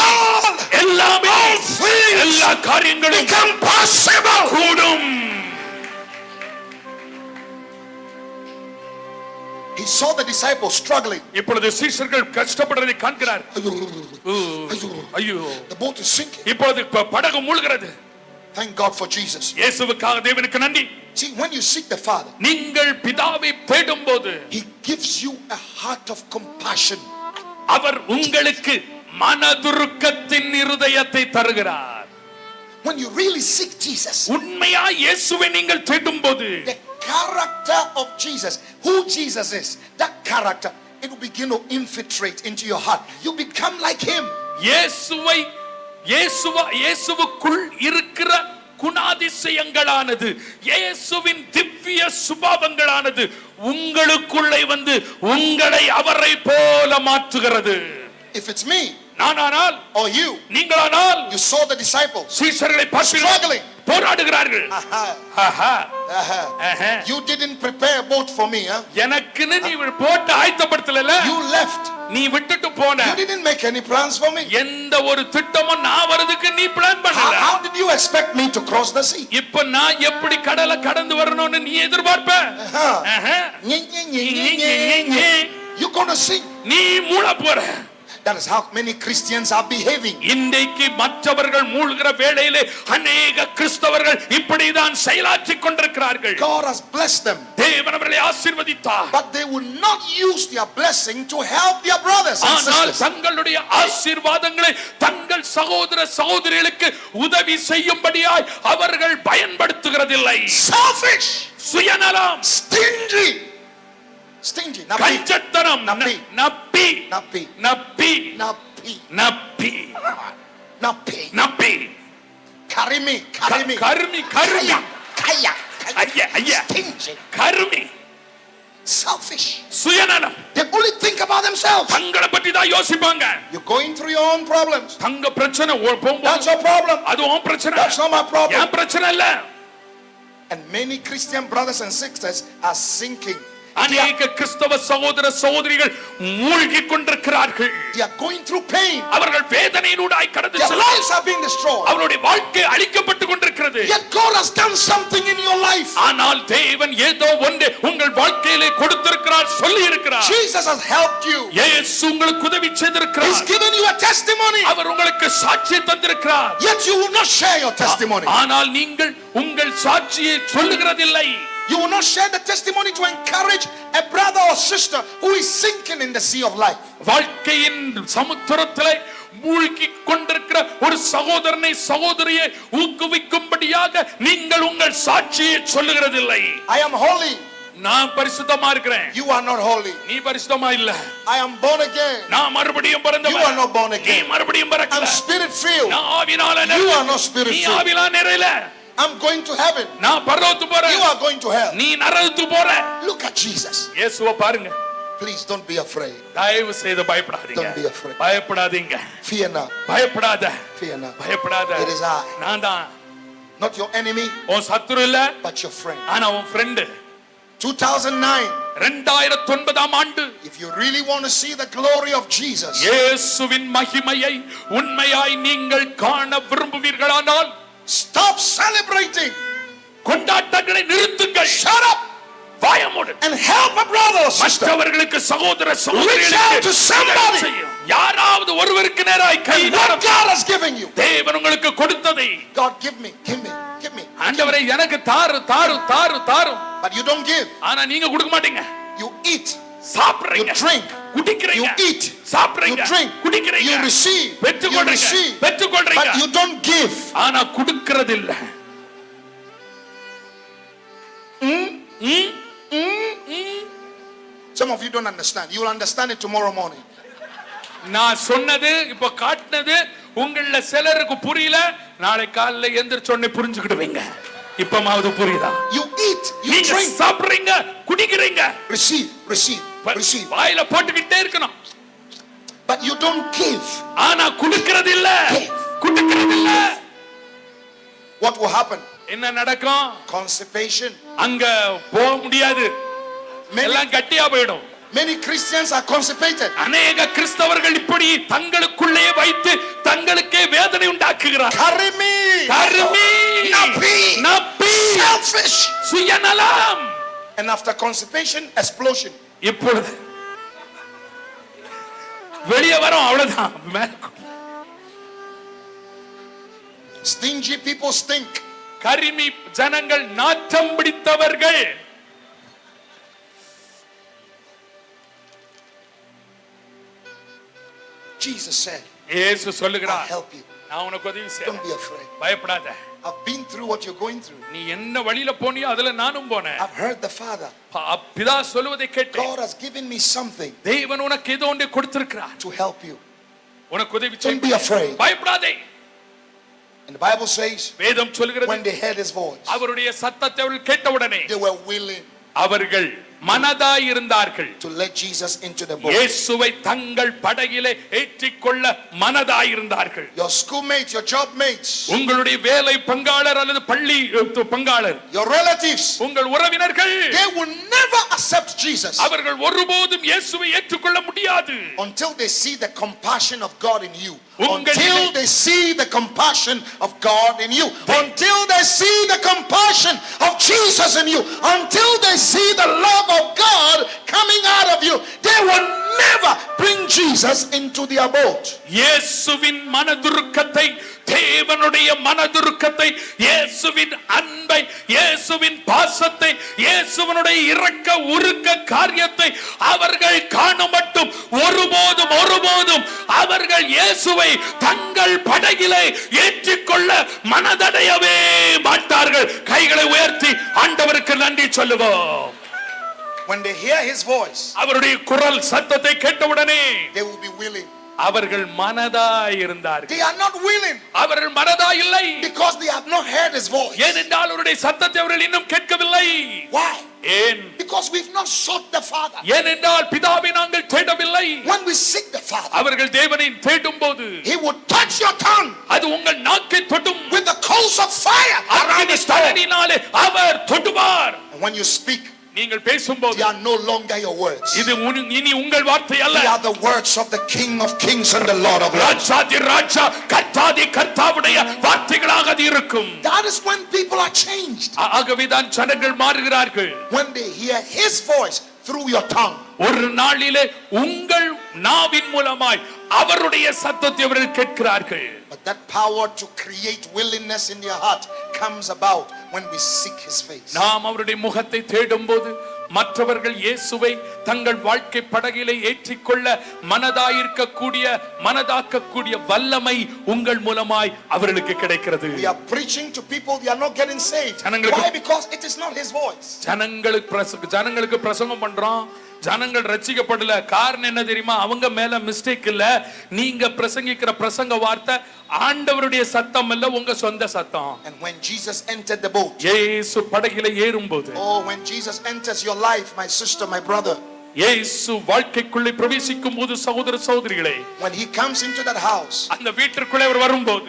எல்லாமே எல்லா காரியங்களும் become possible. கூடும். He saw the disciples struggling. இப்பொழுது சீஷர்கள் கஷ்டப்படுறதை காண்கிறார். ஐயோ, the boat is sinking. இப்பொழுது படகு மூழ்கிறது. Thank God for Jesus. இயேசுவுக்காக தேவனுக்கு நன்றி. See, when you seek the Father, நீங்கள் பிதாவை தேடும்போது He gives you a heart of compassion. அவர் உங்களுக்கு மனதுருக்கத்தின் இருதயத்தை தருகிறார். When you really seek Jesus, உண்மையா இயேசுவை நீங்கள் தேடும்போது the character of Jesus, who Jesus is, that character, it will begin to infiltrate into your heart. You become like Him. இயேசுவுக்குள் இருக்கிற குணாதிசயங்களானது, இயேசுவின் திவ்ய சுபாவங்களானது உங்களுக்குள்ளே வந்து உங்களை அவரை போல மாற்றுகிறது. If it's me, நானானால் or you, நீங்களானால், you saw the disciples சீஷர்களை struggling, போராடுகிறார்கள். You didn't prepare a boat for me, huh? எனக்குன்னு நீ போட்டு ஆயத்தப்படுத்தல. You left. நீ விட்டுட்டு போன. You didn't make any plans for me. எந்த ஒரு திட்டமும் நான் வரதுக்கு நீ பிளான் பண்ணல. How did you expect me to cross the sea? இப்போ நான் எப்படி கடலை கடந்து வரணும்னு நீ எதிர்பார்ப்ப? You gonna sing. நீ மூழ்க போற. That is how many Christians are behaving. இன்றைக்கு மற்றவர்கள் மூழ்கிற வேளையிலே அநேக கிறிஸ்தவர்கள் இப்படிதான் செயலாற்றிக் கொண்டிருக்கிறார்கள். God has blessed them. தேவன் அவர்களை ஆசீர்வதித்தார். But they will not use their blessing to help their brothers and ஆனால் sisters. தங்களுடைய ஆசீர்வாதங்களை தங்கள் சகோதர சகோதரிகளுக்கு உதவி செய்யும்படியாய் அவர்கள் பயன்படுத்துகிறதில்லை. Selfish, சுயநலம், stingy, கஞ்சத்தனம், நப்பி கருமி, selfish, சுயநலம். they only think about themselves. தங்களை பற்றி தான் யோசிப்பாங்க. You're going through your own problems. தங்க பிரச்சனை போகும்போது That's your problem. அது உன் பிரச்சனை. That's not my problem. என் பிரச்சனை இல்ல. And many Christian brothers and sisters are sinking. அநேக கிறிஸ்தவ சகோதர சகோதரிகள் மூழ்கிக் கொண்டிருக்கிறார்கள். They are going through pain. அவர்கள் வேதனையினூடாய் கடந்து Their lives are being destroyed. அவருடைய வாழ்க்கை அழிக்கப்பட்டு கொண்டிருக்கிறது. Yet God has done something in your life. ஆனால் தேவன் ஏதோ ஒன்று உங்கள் வாழ்க்கையிலே கொடுத்திருக்கிறார், சொல்லி இருக்கிறார். Jesus has helped you. இயேசு உங்களுக்கு உதவி செய்திருக்கிறார். He's given you a testimony. அவர் உங்களுக்கு சாட்சியை தந்திருக்கிறார். Yet you will not share your testimony. ஆனால் நீங்கள் உங்கள் சாட்சியை சொல்லுகிறதில்லை. You will not share the testimony to encourage a brother or sister who is sinking in the sea of life. வாழ்க்கையின் சமுத்திரத்திலே மூழ்கிக் கொண்டிருக்கிற ஒரு சகோதரனை சகோதரியை ஊக்குவிக்கும்படியாக நீங்கள் உங்கள் சாட்சியை சொல்லுகிறதில்லை. I am holy. நான் பரிசுத்தமா இருக்கிறேன். You are not holy. நீ பரிசுத்தமா இல்ல. I am born again. நான் மறுபடியும் பிறந்தவன். You are not born again. நீ மறுபடியும் பிறக்கல. I'm spirit filled. நான் ஆவியினால You are not spirit நீ filled. ஆவியினால நிறையல. I'm going to heaven. நான் பரலோகத்துக்கு போறேன். You are going to hell. நீ நரகத்துக்கு போற. Look at Jesus. இயேசுவை பாருங்க. Please don't be afraid. தயவு செய்து பயப்படாதீங்க. Don't be afraid. பயப்படாதீங்க. Fear not. பயப்படாத. Fear not. பயப்படாத. It is I. நான் தான். Not your enemy. உன் சத்துரு இல்ல. But your friend. ஆனா உன் friend. 2009. 2009 ஆண்டு. If you really want to see the glory of Jesus. இயேசுவின் மகிமையை உண்மையாய் நீங்கள் காண விரும்புவீர்களானால் stop celebrating. கொண்டாட்டங்களை நிறுத்துங்கள். Shut up. வாய மூடு. And help a brother or sister. மற்றவர்களுக்கு சகோதர Reach out சகோதரிகளுக்கு to somebody. யாராவது ஒருவருக்கு நேராய் கை What God has given you. தேவன் உங்களுக்கு கொடுத்ததை. God give me. ஆண்டவரே எனக்கு தாரு. But you don't give. ஆனா நீங்க கொடுக்க மாட்டீங்க. You eat. சாப்பிடுறீங்க. You drink. குடிக்கிறீங்க. You eat. சாப்பிடுறீங்க. You drink. குடிக்கிறீங்க. You receive. பெற்றுக்கொள்றீங்க. பெற்றுக்கொள்றீங்க. But you don't give. ஆனா கொடுக்கிறது இல்ல. Some of you don't understand. You will understand it tomorrow morning. நான் சொன்னது இப்ப காட்டினது உங்கள சிலருக்கு புரியல. நாளை காலையில எந்திரச்ச உடனே புரிஞ்சுக்கிடுவீங்க. இப்பமாவது புரியுதா? You eat, you drink, சாப்பிடுறீங்க, குடிக்கிறீங்க. receive. வாயில போட்டுக்கிட்டே இருக்கணும். But you don't give. ஆனா கொடுக்கிறது இல்ல. What will happen? என்ன நடக்கும்? Constipation. அங்க போக முடியாது. எல்லாம் கட்டியா போய்டும். Many Christians are constipated. அநேக கிறிஸ்தவர்கள் இப்படி தங்களுக்குள்ளே வைத்து தங்களுக்கே வேதனை உண்டாக்குகிறார். Karimi, கருமி, Napi, நப்பி, selfish. சுயநலம். And after constipation, explosion. இப்பொழுது வெளியே வரும், அவ்வளவுதான். Stingy people stink. கரிமி ஜனங்கள் நாற்றம் பிடித்தவர்கள். Jesus said, இயேசு I'll சொல்லுகிறார், help you. நான் உனக்கு உதவி Don't செய்றேன், be afraid. பயப்படாத. I've been through what you're going through. நீ என்ன வழியில போனியோ அதுல நானும் போனேன். I've heard the Father. பிதா சொல்வதை கேட்டேன். God has given me something தேவன் உனக்கு ஏதோ ஒன்றை கொடுத்திருக்கிறார், to help you. உனக்கு உதவி Don't be செய்ய. afraid. பயப்படாதே. And the Bible says, வேதம் சொல்கிறது, when they heard his voice, அவருடைய சத்தத்தை அவர்கள் கேட்டவுடனே they were willing அவர்கள் மனதாய் இருந்தார்கள். to let Jesus into the boat. இயேசுவை தங்கள் படகிலே ஏற்றிக்கொள்ள மனதாய் இருந்தார்கள். Your schoolmates, your job mates, உங்களுடைய வேலை பங்காளர் அல்லது பள்ளி பங்காளர், your relatives, உங்கள் உறவினர்கள், they will never accept Jesus அவர்கள் ஒருபோதும் இயேசுவை ஏற்றுக்கொள்ள முடியாது until they see the compassion of God in you. உங்களிலே- Until they see the compassion of God in you. Until they see the compassion of Jesus in you. Until they see the love of God coming out of you. They will never bring Jesus into their boat. இயேசுவின் மனதுருக்கத்தை, தேவனுடைய மனதுருக்கத்தை, இயேசுவின் அன்பை, இயேசுவின் பாசத்தை, இயேசுவினுடைய இரக்க உருக்க காரியத்தை அவர்கள் காணும் மட்டும் ஒருபோதும் அவர்கள் இயேசுவை தங்கள் படகிலே ஏற்றிக்கொள்ள மனதடையவே மாட்டார்கள். கைகளை உயர்த்தி ஆண்டவருக்கு நன்றி சொல்லுவோம். When they hear his voice, அவருடைய குரல் சத்தத்தை கேட்டவுடனே they will be willing. அவர்கள் மனதாய் இருந்தார்கள். They are not willing அவர்கள் மனதாய் இல்லை, because they have not heard his voice. ஏனென்றால் அவருடைய சத்தத்தை அவர்கள் இன்னும் கேட்கவில்லை. Why? ஏன்? Because we've not sought the Father. ஏனென்றால் பிதாவை நாங்கள் தேடவில்லை. When we seek the Father, அவர்கள் தேவனை தேடும் போது he would touch your tongue அது உங்கள் நாக்கை தொடும். with the coals of fire around his tongue. தலனினாலே our தொடுவார். And when you speak, நீங்கள் பேசும்போது they are no longer your words. இது இனி உங்கள் வார்த்தை அல்ல. They are the words of the King of Kings and the Lord of Lords. ராஜாதி ராஜா, கர்த்தாதி கர்த்தாவுடைய வார்த்தைகளாக அது இருக்கும். That is when people are changed. ஆகவேதான் ஜனங்கள் மாறுகிறார்கள். When they hear his voice through your tongue. ஒரு நாளிலே உங்கள் நாவின் மூலமாய் அவருடைய சத்தத்தை அவர்கள் கேட்கிறார்கள். But that power to create willingness in your heart comes about when we seek his face. நாம் அவருடைய முகத்தை தேடும்போது மற்றவர்கள் இயேசுவை தங்கள் வாழ்க்கை படகிலே ஏற்றிக்கொள்ள மனதாக்கக்கூடிய வல்லமை உங்கள் மூலமாய் அவர்களுக்கு கிடைக்கிறது. We are preaching to people, they are not getting saved. Why? Because it is not his voice. ஜனங்களுக்கு பிரசங்கம் பண்றோம், ஜனங்கள் ரட்சிக்கப்படல. காரணம் என்ன தெரியுமா? அவங்க மேல மிஸ்டேக் இல்ல, நீங்க பிரசங்கிக்கிற பிரசங்க வார்த்தை ஆண்டவருடைய சத்தம் இல்ல, உங்க சொந்த சத்தம். And when Jesus entered the boat, இயேசு படகிலே ஏறும்போது, oh, when Jesus enters your life, my sister, my brother, இயேசு வாழ்க்கைக்குள்ளே பிரவேசிக்கும் போது, சகோதர சகோதரிகளே, when he comes into that house, அந்த வீட்டிற்குள்ளே அவர் வரும்போது,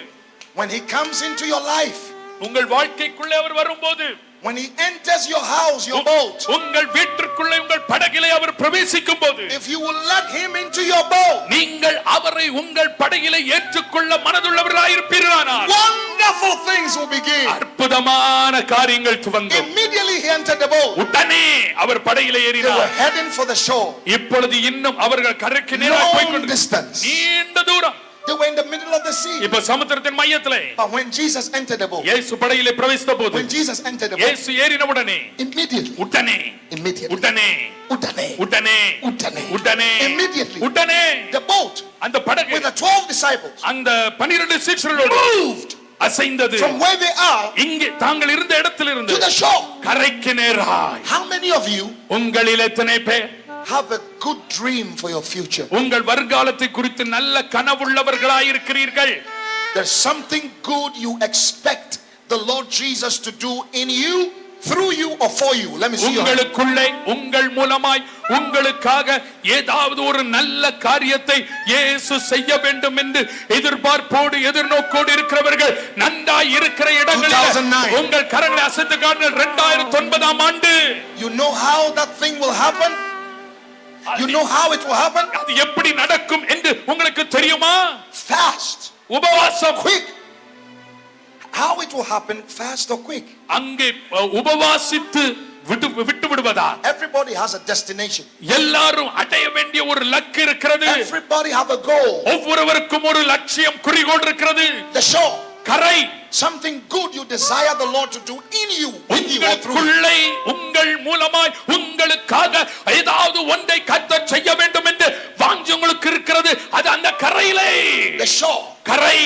when he comes into your life, உங்கள் வாழ்க்கைக்குள்ளே அவர் வரும்போது, when he enters your house, your boat, உங்கள் வீட்டிற்குள்ளே உங்கள் படகிலே அவர் பிரவேசிக்கும் போது, if you will let him into your boat, நீங்கள் அவரை உங்கள் படகிலே ஏற்றுக்கொள்ள மனதுள்ளவர்களாய் இருப்பீர்களானால், wonderful things will begin. அற்புதமான காரியங்கள் துவங்கும். Immediately he entered the boat, உடனே அவர் படகிலே they ஏறினார். were heading for the shore. இப்பொழுது இன்னும் அவர்கள் கரைக்கு நேராக போய் Long distance. நீண்ட தூரம். They were in the middle of the sea. இப்ப சமுத்திரத்தின் மையத்திலே But when Jesus entered the boat, இயேசு படகிலே பிரவேசித்த போது, when Jesus entered the boat, இயேசு ஏறின உடனே immediately, உடனே immediately, உடனே உடனே, உடனே உடனே, உடனே immediately, உடனே the boat அந்த படகு with the 12 disciples அந்த 12 சீஷர்களோடு moved அசைந்தது. from where they are இங்கே தாங்கள் இருந்த இடத்திலிருந்து to the shore. கரைக்கு நேராய். How many of you உங்களில் எத்தனை பேர் have a good dream for your future? உங்கள் வருங்காலத்தை குறித்து நல்ல கனவுள்ளவர்களாய் இருக்கிறீர்கள்? There's something good you expect the Lord Jesus to do in you, through you, or for you. Let me see your hand. உங்களுக்குள்ளே உங்கள் மூலமாய் உங்களுக்காக ஏதாவது ஒரு நல்ல காரியத்தை இயேசு செய்ய வேண்டும் என்று எதிர்பார்ப்போடு எதிர்நோக்கோடு இருக்கிறவர்கள் நன்றாய் இருக்கிற இடங்களில் 2009. உங்கள் கரங்களை அசைத்து காணுங்கள். 2009 ஆண்டு You know how that thing will happen? You know how it will happen? அது எப்படி நடக்கும் என்று உங்களுக்கு தெரியுமா? Fast. உபவாசம். Quick. How it will happen? Fast or quick? அங்கே உபவாசித்து விட்டு விடுவதா? Everybody has a destination. எல்லாரும் அடைய வேண்டிய ஒரு இலக்கு இருக்கிறது. Everybody have a goal. ஒவ்வொருவருக்கும் ஒரு லட்சியம் குறிக்கோள் இருக்கிறது. The shore. கரை. Something good you desire the Lord to do in you, with you or through you. உங்கள் மூலமாய் உங்களுக்காக ஏதாவது ஒன்றை கர்த்தர் செய்ய வேண்டும் என்று வாஞ்சை உங்களுக்கு இருக்கிறது. அது அந்த கரையிலே. The shore. கரை.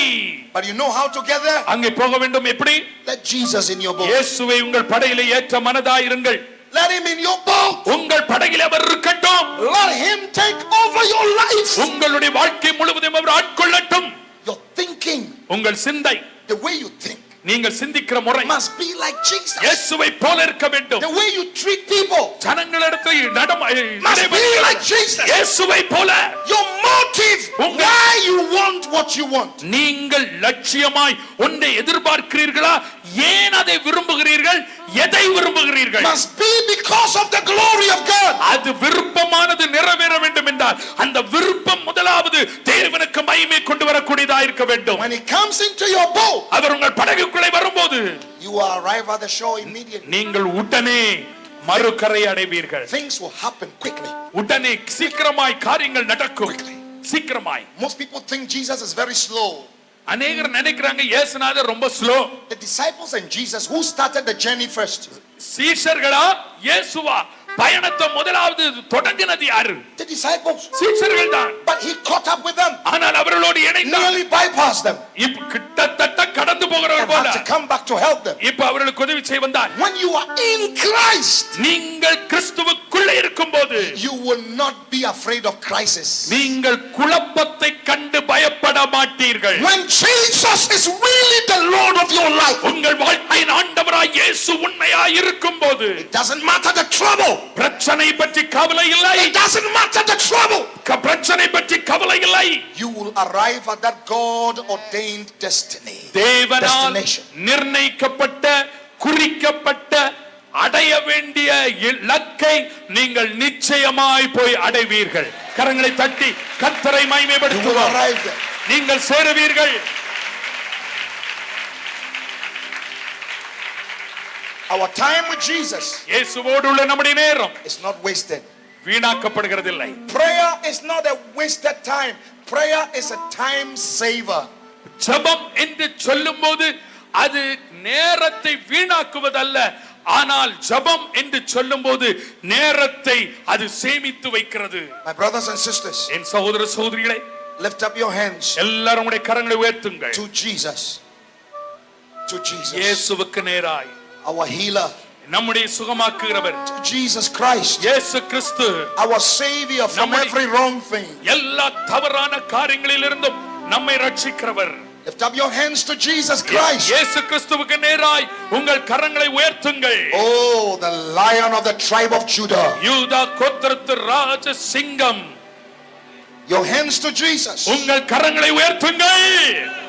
But you know how to get there? அங்கே போக வேண்டும் எப்படி? Let Jesus in your boat. இயேசுவை உங்கள் படகிலே ஏற்ற மனதாயிருங்கள். Let him in your boat. உங்கள் படகிலே அவர் இருக்கட்டும். Let him take over your life. உங்களுடைய வாழ்க்கை முழுவதும் அவர் ஆட்கொள்ளட்டும். Your thinking, உங்கள் சிந்தை, the way you think, நீங்கள் சிந்திக்கிற முறை must be like Jesus. இயேசுவை போல இருக்க வேண்டும். The way you treat people ஜனங்களிடத்தில் must be like Jesus. இயேசுவை போல. Your motive, why you want what you want, நீங்கள் லட்சியமாய் ஒன்றை எதிர்பார்க்கிறீர்களா? ஏன் அதை விரும்புகிறீர்கள்? எதை விரும்புகிறீர்கள்? must be because of the glory of God. அது விருப்பமானது நிறைவேற வேண்டும் என்றால் அந்த விருப்பம் முதலாவது தேவனுக்கு மகிமை கொண்டு வரக்கூடியதா இருக்க வேண்டும். When he comes into your boat, அவர் உங்கள் படகுக்குள்ளே வரும்போது you will arrive at the shore immediately. நீங்கள் உடனே மறுகரை அடைவீர்கள். Things will happen quickly. உடனே சீக்கிரமாய் காரியங்கள் நடக்கும். சீக்கிரமாய். Most people think Jesus is very slow. அநேகர் நினைக்கிறாங்க இயேசுநாதர் ரொம்ப slow. The disciples and Jesus, who started the journey first? சீஷர்களா இயேசுவா? பயணத்தை முதலாவது தொடங்கினது யாரு? The disciples. சீஷர்கள் தான். But he caught up with them. ஆனால் அவர்களோடு இணைந்தார். Nearly bypassed them. இப்ப கிட்டத்தட்ட கடந்து போகிறவர் போல. Had to come back to help them. இப்ப அவர்களுக்கு உதவி செய்ய வந்தார். When you are in Christ, நீங்கள் கிறிஸ்துவுக்குள்ளே இருக்கும்போது you will not be afraid of crisis. நீங்கள் குழப்பத்தை கண்டு பயப்பட மாட்டீர்கள். When Jesus is really the Lord of your life, உங்கள் வாழ்க்கையின் ஆண்டவராய் இயேசு உண்மையாய் இருக்கும்போது it doesn't matter the trouble. பிரச்சனை பற்றி கவலை இல்லை. It doesn't matter the trouble. பிரச்சனை பற்றி கவலை இல்லை. You will arrive at that God ordained destiny. தேவனால் நிர்ணயிக்கப்பட்ட குறிக்கப்பட்ட அடைய வேண்டிய இலக்கை நீங்கள் நிச்சயமாய் போய் அடைவீர்கள். கரங்களை தட்டி கர்த்தரை மகிமைப்படுத்துவோம். நீங்கள் சேருவீர்கள். Our time with Jesus இயேசுவோடு உள்ள நம்முடைய நேரம் is not wasted. வீணாக்கப்படுகிறதில்லை. Prayer is not a wasted time. Prayer is a time saver. ஜெபம் என்று சொல்லும்போது அது நேரத்தை வீணாக்குவதல்ல, ஆனால் ஜெபம் என்று சொல்லும்போது நேரத்தை அது சேமித்து வைக்கிறது. My brothers and sisters, என் சகோதர சகோதரிகளே, lift up your hands. எல்லாரும் உங்களுடைய கரங்களை உயர்த்துங்கள். To Jesus. To Jesus. இயேசுவுக்கு நேராய். Our healer. நம்முடைய சுகமாக்குகிறவர். To Jesus Christ. இயேசு கிறிஸ்து. Our savior from every wrong thing. எல்லா தவறான காரியங்களிலிருந்தும் நம்மை ரட்சிக்கிறவர். Lift up your hands to Jesus Christ. இயேசு கிறிஸ்துவுக்கு நேராய் உங்கள் கரங்களை உயர்த்துங்கள். Oh, the lion of the tribe of Judah. யூதா கோத்திரத்து ராஜ சிங்கம். Your hands to Jesus. உங்கள் கரங்களை உயர்த்துங்கள்.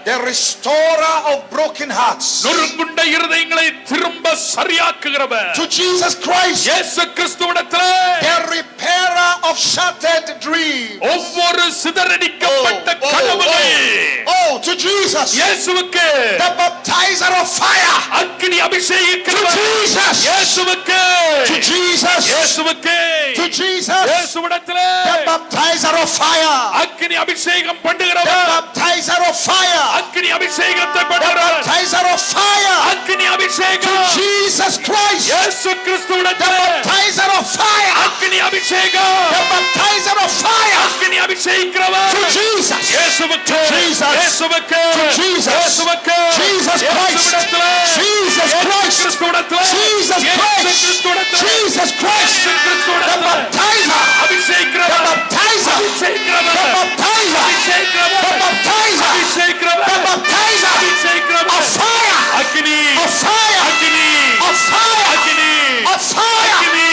The restorer of broken hearts. நொறுங்குண்ட இருதயங்களை திரும்ப சரியாக்குகிறவர். To Jesus Christ. இயேசு கிறிஸ்துவிடத்திலே. The repairer of shattered dreams. ஒவ்வொரு சிதறடிக்கப்பட்ட கனவுகள். Oh, to Jesus. இயேசுவுக்கு. The baptizer of fire. அக்கினி அபிஷேகிக்கிறவர். To Jesus. இயேசுவுக்கு. To Jesus. இயேசுவுக்கு. To Jesus. இயேசுவிடத்திலே. The baptizer of fire. அக்கினி அபிஷேகம் பண்ணுகிறவர். The baptizer of fire. அக்கினி அபிஷேகத்தை The பண்ணுகிறவர். baptizer of fire. அக்கினி அபிஷேகம். To Jesus Christ. இயேசு The கிறிஸ்துவிடத்திலே. baptizer of fire. அக்கினி அபிஷேகம். The baptizer of fire. அக்கினி அபிஷேகிக்கிறவர். To Jesus. இயேசுவுக்கு. Jesus. இயேசுவுக்கு. To Jesus. இயேசுவுக்கு. Jesus Christ. இயேசுவிடத்திலே. Jesus Christ. கிறிஸ்துவிடத்திலே. Jesus Christ. கிறிஸ்துவிடத்திலே. Jesus Christ. The கிறிஸ்துவிடத்திலே. baptizer. அபிஷேகிக்கிறவர். The baptizer. அபிஷேகிக்கிறவர். The baptizer. அபிஷேகிக்கிறவர். The baptizer. அபிஷேகிக்கிறவர். The baptizer. அபிஷேகிக்கிறவர். Of fire. அக்கினி. Of fire. அக்கினி. Of fire. அக்கினி. Of fire. அக்கினி.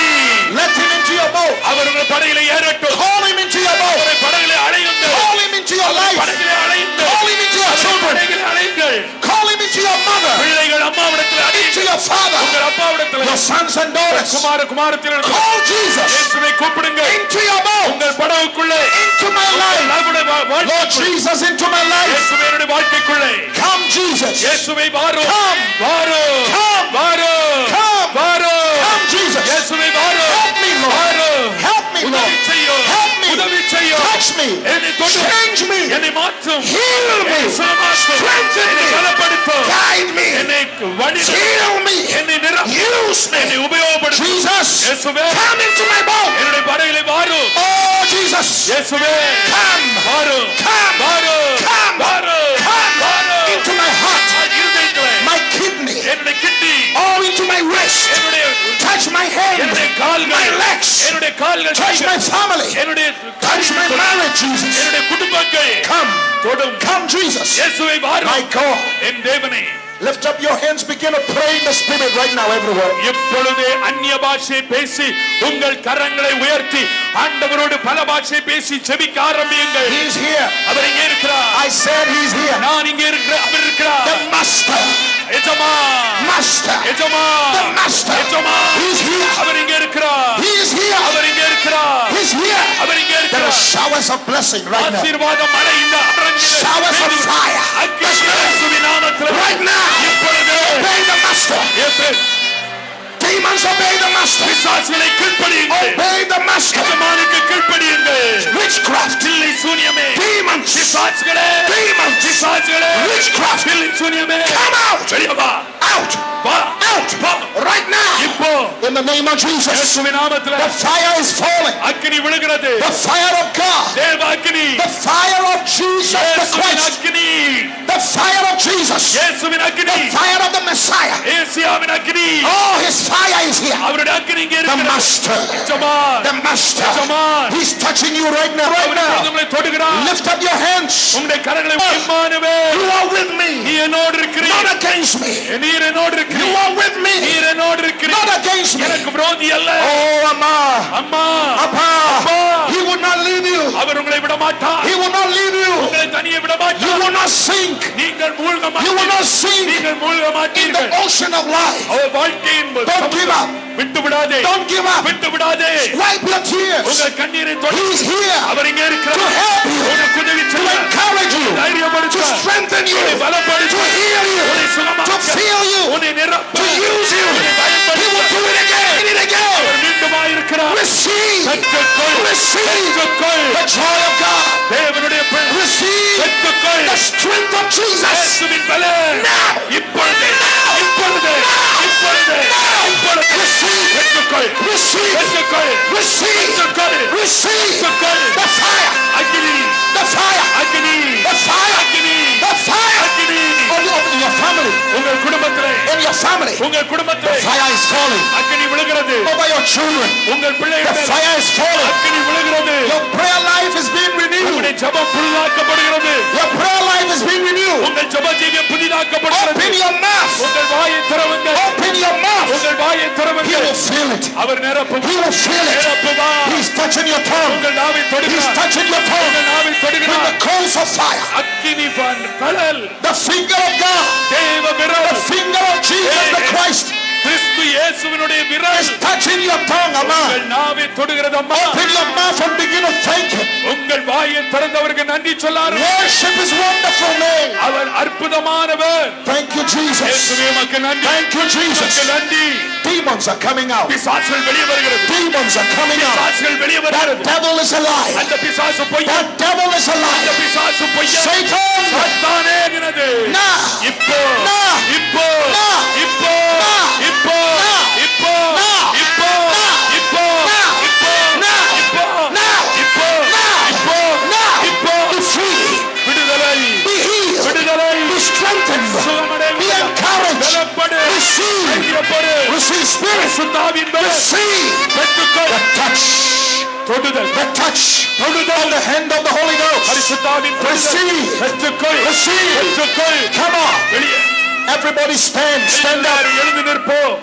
Let him into your boat. அவர் உங்கள் படகிலே ஏறட்டும். Call him into your boat. அவரை படகிலே அழையுங்கள். Call him into your life. படகிலே அழையுங்கள். Call him into your அவரை children. படகிலே அழையுங்கள். Call him into your mother. பிள்ளைகள் அம்மாவிடத்தில் Into அழையுங்கள். your father. உங்கள் அப்பாவிடத்தில் Your sons and daughters, Kumara குமாரத்தினர்கள் call Jesus இயேசுவை கூப்பிடுங்க into your boat, உங்கள் படகுக்குள்ளே into my life. Lord வாழ்க்கைக்குள்ளே Jesus, into my life. இயேசுவே என்னுடைய வாழ்க்கைக்குள்ளே Come, Jesus. இயேசுவை வாரும் Come. வாரும் Come. வாரும் Come. வாரும் Come, Jesus. இயேசுவை வாரும் Help me, Lord. வாரும் Help me, Lord. உதவி செய்யும் Help me. உதவி செய்யும் Touch me. என்னை தொடு Change me. என்னை மாற்றும் Heal me. என்னை சுகமாக்கும் Strengthen என்னை me. பலப்படுத்தும் Guide me. என்னை வழி Fill me. என்னை நிரப்பு Use என்னை me. உபயோகப்படுத்தும் Jesus, இயேசுவே come into my boat. என்னுடைய படகிலே வாரும் Oh, Jesus. இயேசுவே Come. வாரும் Come. வாரும் Come. வாரும் Come வாரும் into my heart, இருதயத்திலே my kidney, என்னுடைய kidney oh, into my wrist. என்னுடைய Touch my hand, என்னுடைய கால்கள் my legs. என்னுடைய கால்கள் Touch my family. என்னுடைய Touch my marriage, Jesus. என்னுடைய குடும்பங்கள் Come. தொடும் Come, Jesus. இயேசுவை My வாரும் God. என் தேவனே Lift up your hands, begin to pray in the spirit right now everywhere. இப்பொழுதே அந்நிய பாஷை பேசி உங்கள் கரங்களை உயர்த்தி ஆண்டவரோடு பல பாஷை பேசி ஜெபிக்க ஆரம்பியுங்கள் He's here. அவர் இங்கே இருக்கிறார் I said he's here. நான் இங்கே இருக்கிறேன் அவர் இருக்கிறார் The master. எஜமான் Master. எஜமான் The master. எஜமான் He's here. அவர் இங்கே இருக்கிறார் He is here. அவர் இங்கே இருக்கிறார் He's here. அவர் இங்கே There are இருக்கிறார் showers of blessing right now. ஆசீர்வாத மழை இந்த அரங்கிலே Showers of fire. அக்கினி இயேசுவின் நாமத்திலே Right now. இப்பொழுது Obey the master. Demons, obey the master. பிசாசுகளை கீழ்ப்படியுங்கள் Obey the master. எஜமானுக்கு கீழ்ப்படியுங்கள் Witchcraft. பிள்ளை சூனியமே Demons. பிசாசுகளே Demons. பிசாசுகளே Witchcraft. பிள்ளை சூனியமே Come out. வெளியே வா Out. வா Out. வா Right now. இப்போ In the name of Jesus. இயேசுவின் நாமத்திலே The fire is falling. அக்கினி விழுகிறது The fire of God. தேவ அக்கினி The fire of Jesus the இயேசுவின் Christ. அக்கினி The fire of Jesus. இயேசுவின் அக்கினி The fire of the Messiah. ஏசியாவின் அக்கினி Oh, his fire is here. அவருடைய அக்கினி இங்கே The இருக்கிறது master. எஜமான் The master. எஜமான் He's touching you right now. Right our now. உங்களை தொடுகிறார் Lift up your hands. உங்களுடைய கரங்களை Emmanuel You are with me. நீ என்னோடு இருக்கிறீர் Not against me. நீர் என்னோடு You இருக்கிறீர் are with me. நீர் என்னோடு இருக்கிறீர் Not against me. எனக்கு விரோதி அல்ல Oh, Amma. அம்மா Appa. He will not leave you. அவர் உங்களை விட மாட்டார் He will not leave you. உங்களை தனியே விட You மாட்டார் will not sink நீங்கள் மூழ்க You will not மாட்டீர்கள் sink நீங்கள் மூழ்க in the மாட்டீர்கள் ocean of life. அவர் வாழ்க்கையின் Don't give up. விட்டு விடாதே Don't give up. விட்டு விடாதே Wipe your tears. உங்கள் கண்ணீரை தொடு He's here அவர் இங்கே to இருக்கிறார் help you, உனக்கு உதவி to செய்ய encourage you, to தைரியப்படுத்த strengthen you, உன்னை to பலப்படுத்த heal you, உன்னை to சுகமாக்க fill you, உன்னை நிரப்ப to use you. உன்னை He will பயன்படுத்த do it again and again. Our மீண்டுமாயிருக்கிறார் Receive, பெற்றுக்கொள் receive பெற்றுக்கொள் the joy of God. தேவனுடைய பெண் Receive பெற்றுக்கொள் the strength of Jesus. இயேசுவின் பலன் Now. இப்பொழுது இப்பொழுது இப்பொழுது இப்பொழுது Receive, பெற்றுக்கொள் receive, பெற்றுக்கொள் receive, பெற்றுக்கொள் receive பெற்றுக்கொள் the fire, அக்கினி the fire, அக்கினி the fire, அக்கினி the fire அக்கினி in your family, உங்கள் குடும்பத்திலே in your family. உங்கள் குடும்பத்திலே Fire is falling அக்கினி விழுகிறது over your children. உங்கள் The பிள்ளைகள் fire is falling. அக்கினி விழுகிறது Your prayer life is being renewed. உங்களுடைய ஜெபம் புதிதாக்கப்படுகிறது Your prayer life is being renewed. உங்கள் ஜெப ஜீவியம் புதிதாக்கப்படுகிறது Open your mouth. உங்கள் வாயை திறவுங்கள் Open your mouth. உங்கள் வாயை He திறவுங்கள் will feel it. Our He நிரப்புவார் will feel it. நிரப்புவார் He's touching your tongue. உங்கள் நாவை He's தொடுகிறார் touching your tongue உங்கள் நாவை with தொடுகிறார் the coals of fire. அக்கினி பலல் The finger of God. தேவ The விரல் finger of Jesus the Christ கிறிஸ்து இயேசுவினுடைய விரல் is touching your tongue, Amma. உங்கள் நாவை தொடுகிறது அம்மா Open your mouth and begin to thank Him. உங்கள் வாயை திறந்தவருக்கு நன்றி சொல்லாரு Worship His wonderful name. Our அற்புதமானவர் Thank you, Jesus. இயேசுவே உமக்கு நன்றி Thank you, Jesus. உமக்கு நன்றி Demons are coming out. பிசாசுகள் வெளியே வருகிறது Demons are coming out. பிசாசுகள் வெளியே That வருகிறது devil is alive. அந்த பிசாசு பொய் That devil is அந்த alive. பிசாசு பொய் Satan. சாத்தானே என்கிறது Now. இப்போ Now. இப்போ Now. இப்போ Now. இப்போ Now. இப்போ Now. இப்போ Now. இப்போ Now. இப்போ Now. இப்போ Now. இப்போ Now. இப்போ Now. இப்போ Be free. விடுதலை Be healed. விடுதலை Be strengthened. சுகமடை Be encouraged. பலப்படு Receive. தைரியப்படு Receive spirit. சுத்தாவின் பலம் Receive பெற்றுக்கொள் the touch. தொடுதல் The touch தொடுதல் of the hand of the Holy Ghost. பரிசுத்தாவின் தொடுதல் Receive. பெற்றுக்கொள் Receive. பெற்றுக்கொள் Come on. வெளியே Everybody stand. Stand up. எழுந்து நிற்போம்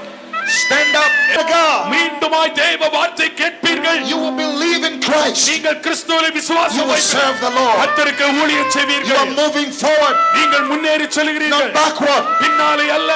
Stand up to God. மீண்டுமாய் தேவ வார்த்தை கேட்பீர்கள். You will believe in Christ. நீங்கள் கிறிஸ்துவில் You விசுவாசம் will serve the Lord. கர்த்தருக்கு ஊழியம் You are செய்வீர்கள். moving forward, நீங்கள் முன்னேறி செல்கிறீர்கள். not backward. பின்னாலே அல்ல.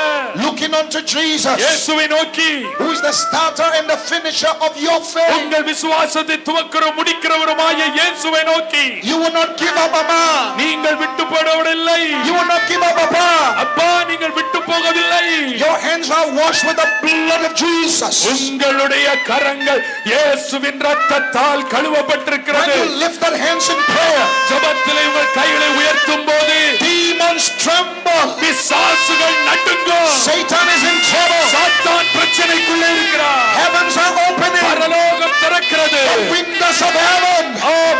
Looking unto Jesus, இயேசுவை நோக்கி, who is the starter and the finisher of your faith. உங்கள் விசுவாசத்தை துவக்கிறவரும் முடிக்கிறவருமாய இயேசுவை நோக்கி, You will not give up, Mama. நீங்கள் விட்டு போடவில்லை. You will not give up, Papa. அப்பா, நீங்கள் விட்டு போகவில்லை. Your hands are washed with the blood of Jesus. உங்களுடைய கரங்கள் இயேசுவின் இரத்தத்தால் When கழுவப்பட்டிருக்கிறது. you lift that hands in prayer, ஜெபத்திலே உங்கள் கைகளை உயர்த்தும் போது demons tremble. பிசாசுகள் நடுங்கும். Satan is in trouble. சாத்தான் பிரச்சனைக்குள்ளே இருக்கிறார். Heavens are opening. பரலோகம் திறக்கிறது. The windows of heaven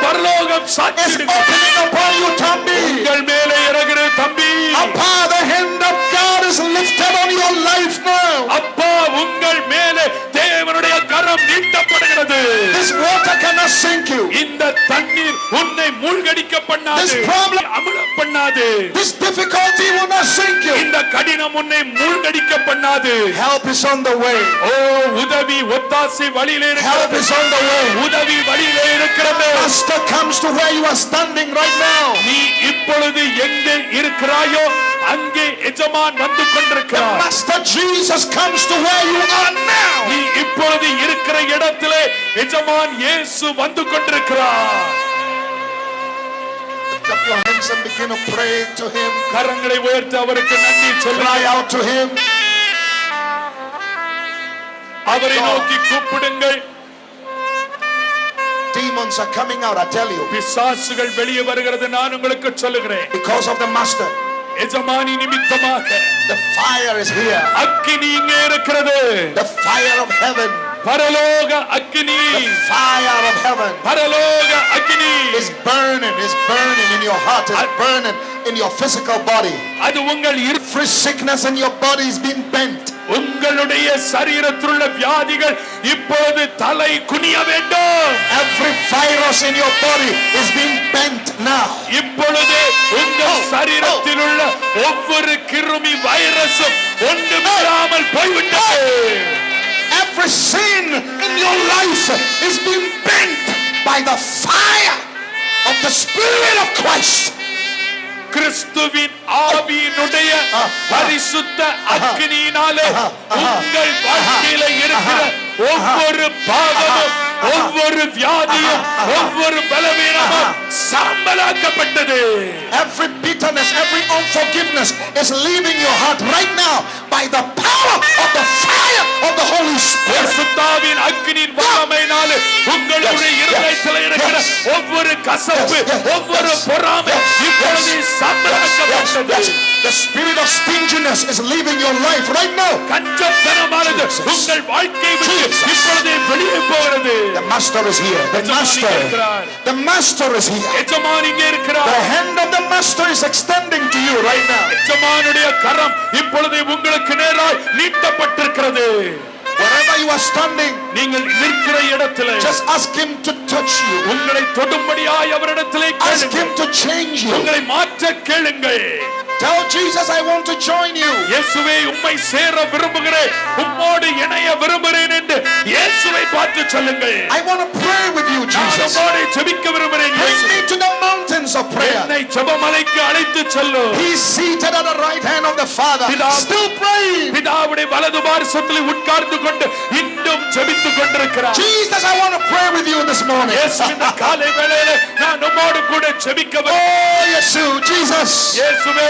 பரலோகம் is சாட்சி opening upon you, Tambi. உங்கள் மேலே இறங்குற தம்பி. Appa, the hand of God is lifted on your life now. அப்பா, உங்கள் மேலே தேவனுடைய கரம் நீட்டப்படுகிறது. This water cannot sink you. இந்த தண்ணீர் உன்னை மூழ்கடிக்க பண்ணாது. This problem- அமிழம் பண்ணாது. This difficulty will not sink you. இந்த கடினம் உன்னை மூழ்கடிக்க பண்ணாது. Help is on the way. ஓ, உதவி ஒத்தாசை வழியிலே Help இருக்கிறது. is on the way. உதவி வழியிலே இருக்கிறது. Master comes to where you are standing right now. நீ இப்பொழுது எங்கே இருக்கிறாயோ அங்கே எஜமான் வந்து கொண்டிருக்கிறார். Master Jesus comes to where you are now. நீ இப்பொழுது இருக்கிற இடத்திலே எஜமான் இயேசு வந்து கொண்டிருக்கிறார். Lift up your hands and begin to pray to him. கரங்களை உயர்த்தி அவருக்கு நன்றி Cry சொல்லுங்கள். out to him. அவரை நோக்கி கூப்பிடுங்கள். Demons are coming out, I tell you, பிசாசுகள் வெளியே வருகிறது, நான் உங்களுக்கு சொல்லுகிறேன். because of the master. எஜமானி நிமித்தமாக The fire is here. அக்கினி இங்கே இருக்கிறது. The fire of heaven. பரலோக அக்கினி. The fire of heaven பரலோக அக்கினி is burning in your heart, is burning in your physical body. அது உங்கள் Every sickness in your body is being bent. உங்களுடைய சரீரத்திலுள்ள வியாதிகள் இப்போது தலை குனிய வேண்டும். Every virus in your body is being bent now. இப்பொழுது உங்கள் சரீரத்திலுள்ள ஒவ்வொரு கிருமி வைரஸும் ஒன்றுமில்லாமல் போய்விட்டது. Every sin in your life is being bent by the fire of the Spirit of Christ. கிறிஸ்துவின் ஆவியினுடைய பரிசுத்த அக்கினியினாலே உங்கள் வாழ்க்கையில இருக்கிற ஒவ்வொரு பாவமும், ஒவ்வொரு வியாதியும், ஒவ்வொரு பலவீனமும் சாம்பலாக்கப்பட்டது. Every bitterness, every unforgiveness is leaving your heart right now by the power of the fire of the Holy Spirit. பரிசுத்தாவின் அக்கினியின் வல்லமையினாலே உங்களுடைய இருதயத்தில் இருக்கிற ஒவ்வொரு கசப்பு, ஒவ்வொரு பொறாமை இப்பொழுது சாம்பலாக்கப்பட்டது. The spirit of stinginess is leaving your life right now. கஞ்சத்தனமானது உங்கள் வாழ்க்கை விட்டு இப்பொழுது வெளியே போகிறது. The master is here. The master is here. எஜமான் இங்கே இருக்கிறார். The hand of the master is extending to you right now. எஜமானுடைய கரம் இப்பொழுது உங்களுக்கு நேராய் நீட்டப்பட்டிருக்கிறது. Wherever you are standing, நீங்கள் நிற்கிற இடத்திலே just ask him to touch you. உங்களை தொடும்படியாய் அவரிடத்திலே Ask கேளுங்கள். him to change you. உங்களை மாற்ற கேளுங்கள். Tell Jesus, I want to join you. இயேசுவே, உம்மை சேர விரும்புகிறேன், உம்மோடு இணைய விரும்புகிறேன் என்று இயேசுவை பார்த்து சொல்லுங்கள். I want to pray with you, நான் Jesus. உம்மோடு ஜெபிக்க விரும்புகிறேன். Bring me to the mountains of prayer. என்னை ஜெபமலைக்கு அழைத்து cell. He is seated at the right hand of the Father, still praying. பிதாவுடைய வலது பார்சத்தில் உட்கார்ந்து கொண்டு இன்னும் ஜெபித்துக் கொண்டிருக்கிறார். Jesus, I want to pray with you this morning. இயேசு, இந்த காலை வேளையிலே நான் உம்மோடு கூட ஜெபிக்க Oh, Yeshua, Jesus. இயேசுவே,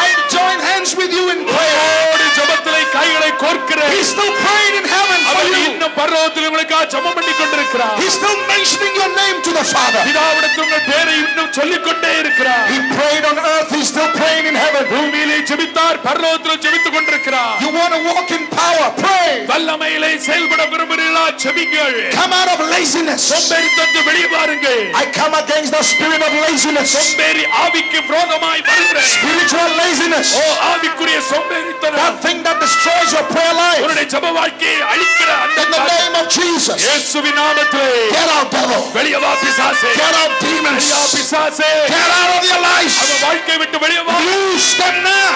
I join hands with you in prayer. உம்மோடு ஜெபத்திலே கைகளை கோர்க்கிறேன். He's still praying in heaven for our you. இன்னும் பரலோகத்தில் உங்களுக்காக ஜெபம் பண்ணிக் கொண்டிருக்கிறார். He's still mentioning your name to the Father. பிதாவிடத்தில் உங்கள் பெயரை இன்னும் சொல்லிக் கொண்டே இருக்கிறார். He prayed on earth, he's still praying in heaven. பூமியிலே ஜெபித்தார், பரலோகத்தில் ஜெபித்துக் கொண்டிருக்கிறார். You want to walk in power, pray. வல்லமையிலே செயல்பட விரும்புகிறீர்களா? ஜெபிங்கள். Come out of laziness. சோம்பேறித்தனத்தை வெளியே வாருங்கள். I come against the spirit of laziness. சோம்பேறி ஆவிக்கு விரோதமாய் வருகிறேன். Spiritual laziness. ஓ, ஆவிக்குரிய சோம்பேறித்தனம், That thing that destroys your prayer life. உன்னுடைய ஜெப வாழ்க்கையை அழிக்கிற அந்த In the name of Jesus. இயேசுவின் நாமத்திலே Get out, devil. வெளியே வா பிசாசே. Get out, demons. வெளியே வா பிசாசே. Get out of your life. அவன் வாழ்க்கை விட்டு வெளியே வா. Loose them now.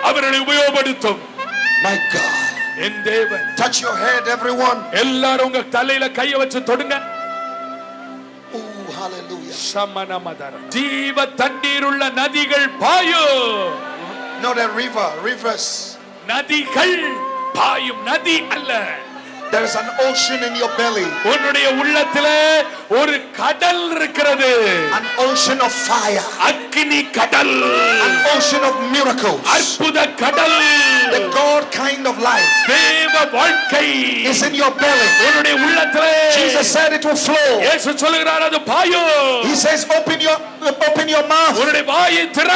அவர்களை உபயோகப்படுத்தும். My God. என் தேவன். Touch your head, everyone. எல்லாரும் உங்க தலையில கைய வச்சு தொடுங்க. Oh, hallelujah. சமனமதர ஜீவ தண்ணீருள்ள நதிகள் பாயும். No, the rivers. நதிகள் பாயும், நதி அல்ல. There is an ocean in your belly. உன்னுடைய உள்ளத்திலே ஒரு கடல் இருக்கிறது. An ocean of fire. அக்கினி கடல். An ocean of miracles. அற்புத கடல். The God kind of life. தேவ வாழ்க்கை is in your belly. உன்னுடைய உள்ளத்திலே. Jesus said it will flow. இயேசு சொல்கிறார் அது பாயும். He says open your mouth. உன்னுடைய வாயை திற.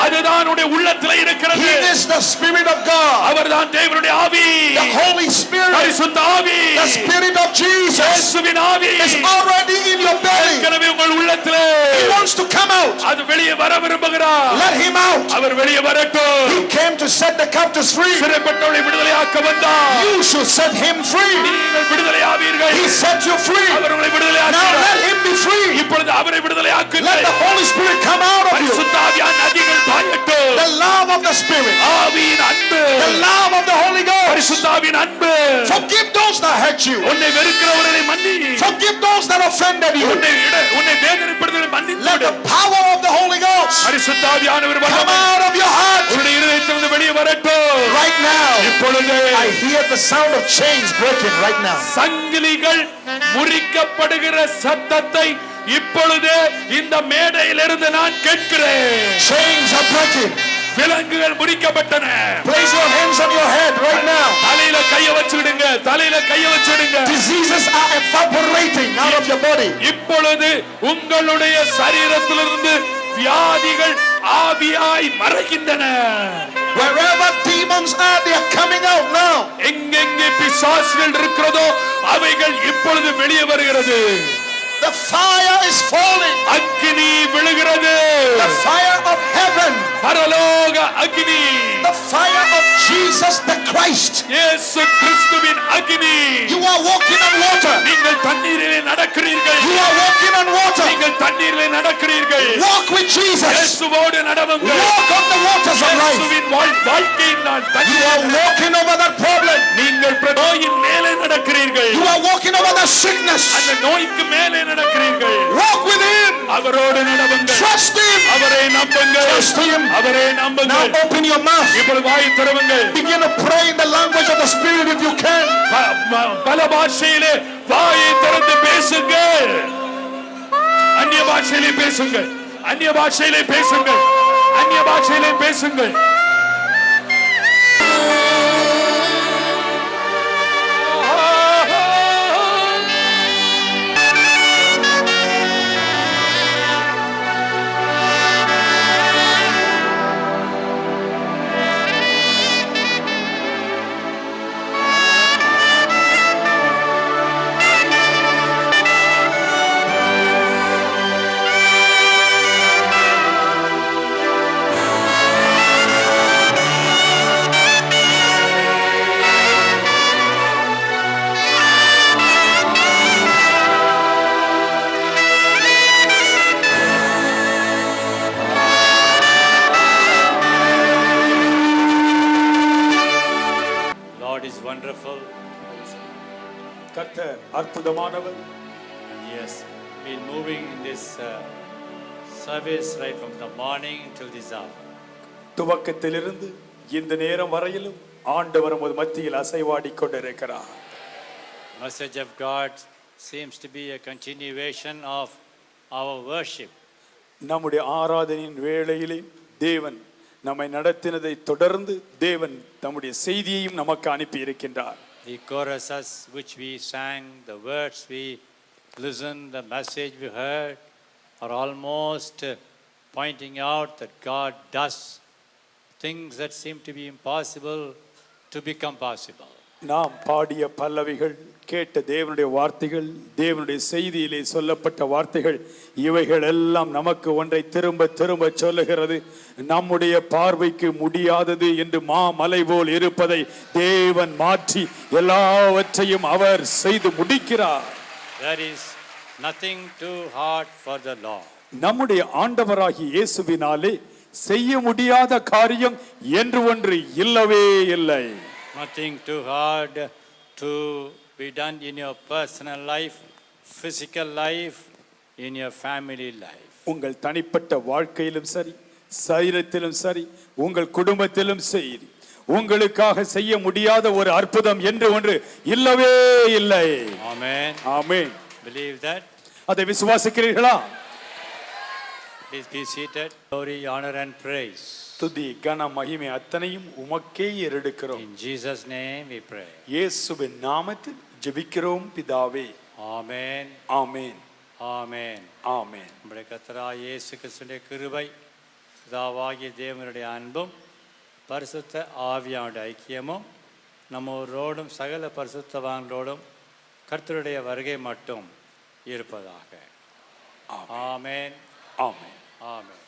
அதுதான் உன்னுடைய உள்ளத்திலே இருக்கிறது. He is the Spirit of God. அவர்தான் தேவனுடைய ஆவி. The Holy Spirit. பரிசுத்த ஆவி. The Spirit of Jesus. இயேசுவின் ஆவி is already in your belly. ஏற்கனவே உங்கள் உள்ளத்திலே. He wants to come out. அது வெளியே வர விரும்புகிறார். Let him out. அவர் வெளியே வரட்டும். He came to set the captives free. சிறைப்பட்டவர்களை விடுதலையாக்க வந்தார். You should set him free. நீங்கள் விடுதலையாவீர்கள். He set you free. அவர் உங்களை Now விடுதலையாக்குகிறார். let him be free. இப்பொழுது அவரை விடுதலையாக்குங்கள். Let the Holy Spirit come out of you. பரிசுத்த ஆவியான நதிகள் பாயட்டும். The love of the Spirit. ஆவியின் அன்பு. The love of the Holy Ghost. பரிசுத்த ஆவியின் அன்பு. Forgive those that hurt you. உன்னை வெறுக்கிறவர்களை மன்னி. Forgive those that offended you. உன்னை வேதனைப்படுத்துவதை மன்னித்து Let the power of the Holy Ghost பரிசுத்த ஆவியானவர் come out of your heart. உன்னுடைய இதயத்திலிருந்து வெளியே வரட்டும். Right now. இப்பொழுது I hear the sound of chains breaking right now. சங்கிலிகள் முறிக்கப்படுகிற சத்தத்தை இப்பொழுது இந்த மேடையிலிருந்து நான் கேட்கிறேன். Chains are breaking. விலங்குகள் முறிக்கப்பட்டன. Place your hands on your head right now. தலையில கைய வச்சிடுங்க. தலையில கைய வச்சிடுங்க. Diseases are evaporating out of your body. இப்பொழுது உங்களுடைய சரீரத்திலிருந்து வியாதிகள் ஆவியாய் மறைகின்றன. Wherever demons are, they are coming out now. எங்கெங்கே பிசாசுகள் இருக்கிறதோ அவைகள் இப்பொழுது வெளியே வருகிறது. The fire is falling. அக்கினி விழுகிறது. The fire of heaven. பரலோக அக்கினி. The fire of Jesus the Christ. இயேசு கிறிஸ்துவின் அக்கினி. You are walking on water. நீங்கள் தண்ணீரிலே நடக்கிறீர்கள். You are walking on water. நீங்கள் தண்ணீரிலே நடக்கிறீர்கள். Walk with Jesus. இயேசுவோடு நடவுங்கள். Walk on the waters of life. இயேசுவின் வாழ்க்கையின் நான் You are walking over that problem. நீங்கள் நோயின் மேலே நடக்கிறீர்கள். You are walking over the sickness. அந்த நோய்க்கு மேலே நடக்கிறீர்கள். Walk with him. அவரோடு நடவுங்கள். Trust him. அவரை நம்புங்கள். Trust him. அவரை Now நம்புங்கள். open your mouth. இப்பொழுது வாயை திறவுங்கள். Begin to pray in the language of the Spirit if you can. பல பாஷையிலே வாயை திறந்து பேசுங்கள். அந்நிய பாஷையிலே பேசுங்கள். அந்நிய பாஷையிலே பேசுங்கள். அந்நிய பாஷையிலே பேசுங்கள். Wonderful. கர்த்தர் அற்புதமானவர். And he has been moving in this service right from the morning till this hour. துவக்கத்திலிருந்து இந்த நேரம் வரையிலும் ஆண்டவர் நமது மத்தியில் அசைவாடிக் கொண்டிருக்கிறார். Message of God seems to be a continuation of our worship. நம்முடைய ஆராதனையின் வேளையிலே தேவன் நம்மை நடத்தினதை தொடர்ந்து தேவன் நம்முடைய செய்தியையும் நமக்கு அனுப்பி இருக்கின்றார். The choruses which we sang, the words we listened, the message we heard are almost pointing out that God does things that seem to be impossible to become possible. நாம் பாடிய பல்லவிகள், கேட்ட தேவனுடைய வார்த்தைகள், தேவனுடைய செய்தியிலே சொல்லப்பட்ட வார்த்தைகள், இவைகள் எல்லாம் நமக்கு ஒன்றை திரும்ப திரும்ப சொல்லுகிறது. நம்முடைய பார்வைக்கு முடியாதது என்று மாமலை போல் இருப்பதை தேவன் மாற்றி எல்லாவற்றையும் அவர் செய்து முடிக்கிறார். There is nothing too hard for the Lord. நம்முடைய ஆண்டவராகிய இயேசுவினாலே செய்ய முடியாத காரியம் என்று ஒன்று இல்லவே இல்லை. Nothing too hard to be done in your personal life, physical life, in your family life. உங்கள் தனிப்பட்ட வாழ்க்கையிலும் சரி, சரீரத்திலும் சரி, உங்கள் குடும்பத்திலும் சரி, உங்களுக்காக செய்ய முடியாத ஒரு அற்புதம் என்று ஒன்று இல்லவே இல்லை. Amen. ஆமென். Believe that. அதை விசுவாசிக்கிறீர்களா? Please be seated. Glory, honor and praise. துதி கன மகிமை அத்தனையும் உமக்கே ஏறெடுக்கிறோம். In Jesus' name we pray. இயேசுவின் நாமத்தில் ஜெபிக்கிறோம் பிதாவே. Amen. ஆமென். Amen. ஆமென். நம்முடைய கர்த்தராகிய இயேசு கிறிஸ்துவின் கிருபை, பிதாவாகிய தேவனுடைய அன்பும், பரிசுத்த ஆவியானுடைய ஐக்கியமும் நம்மோரோடும் சகல பரிசுத்தவான்களோடும் கர்த்தருடைய வருகை மட்டும் இருப்பதாக. ஆமென். ஆமென். ஆமென்.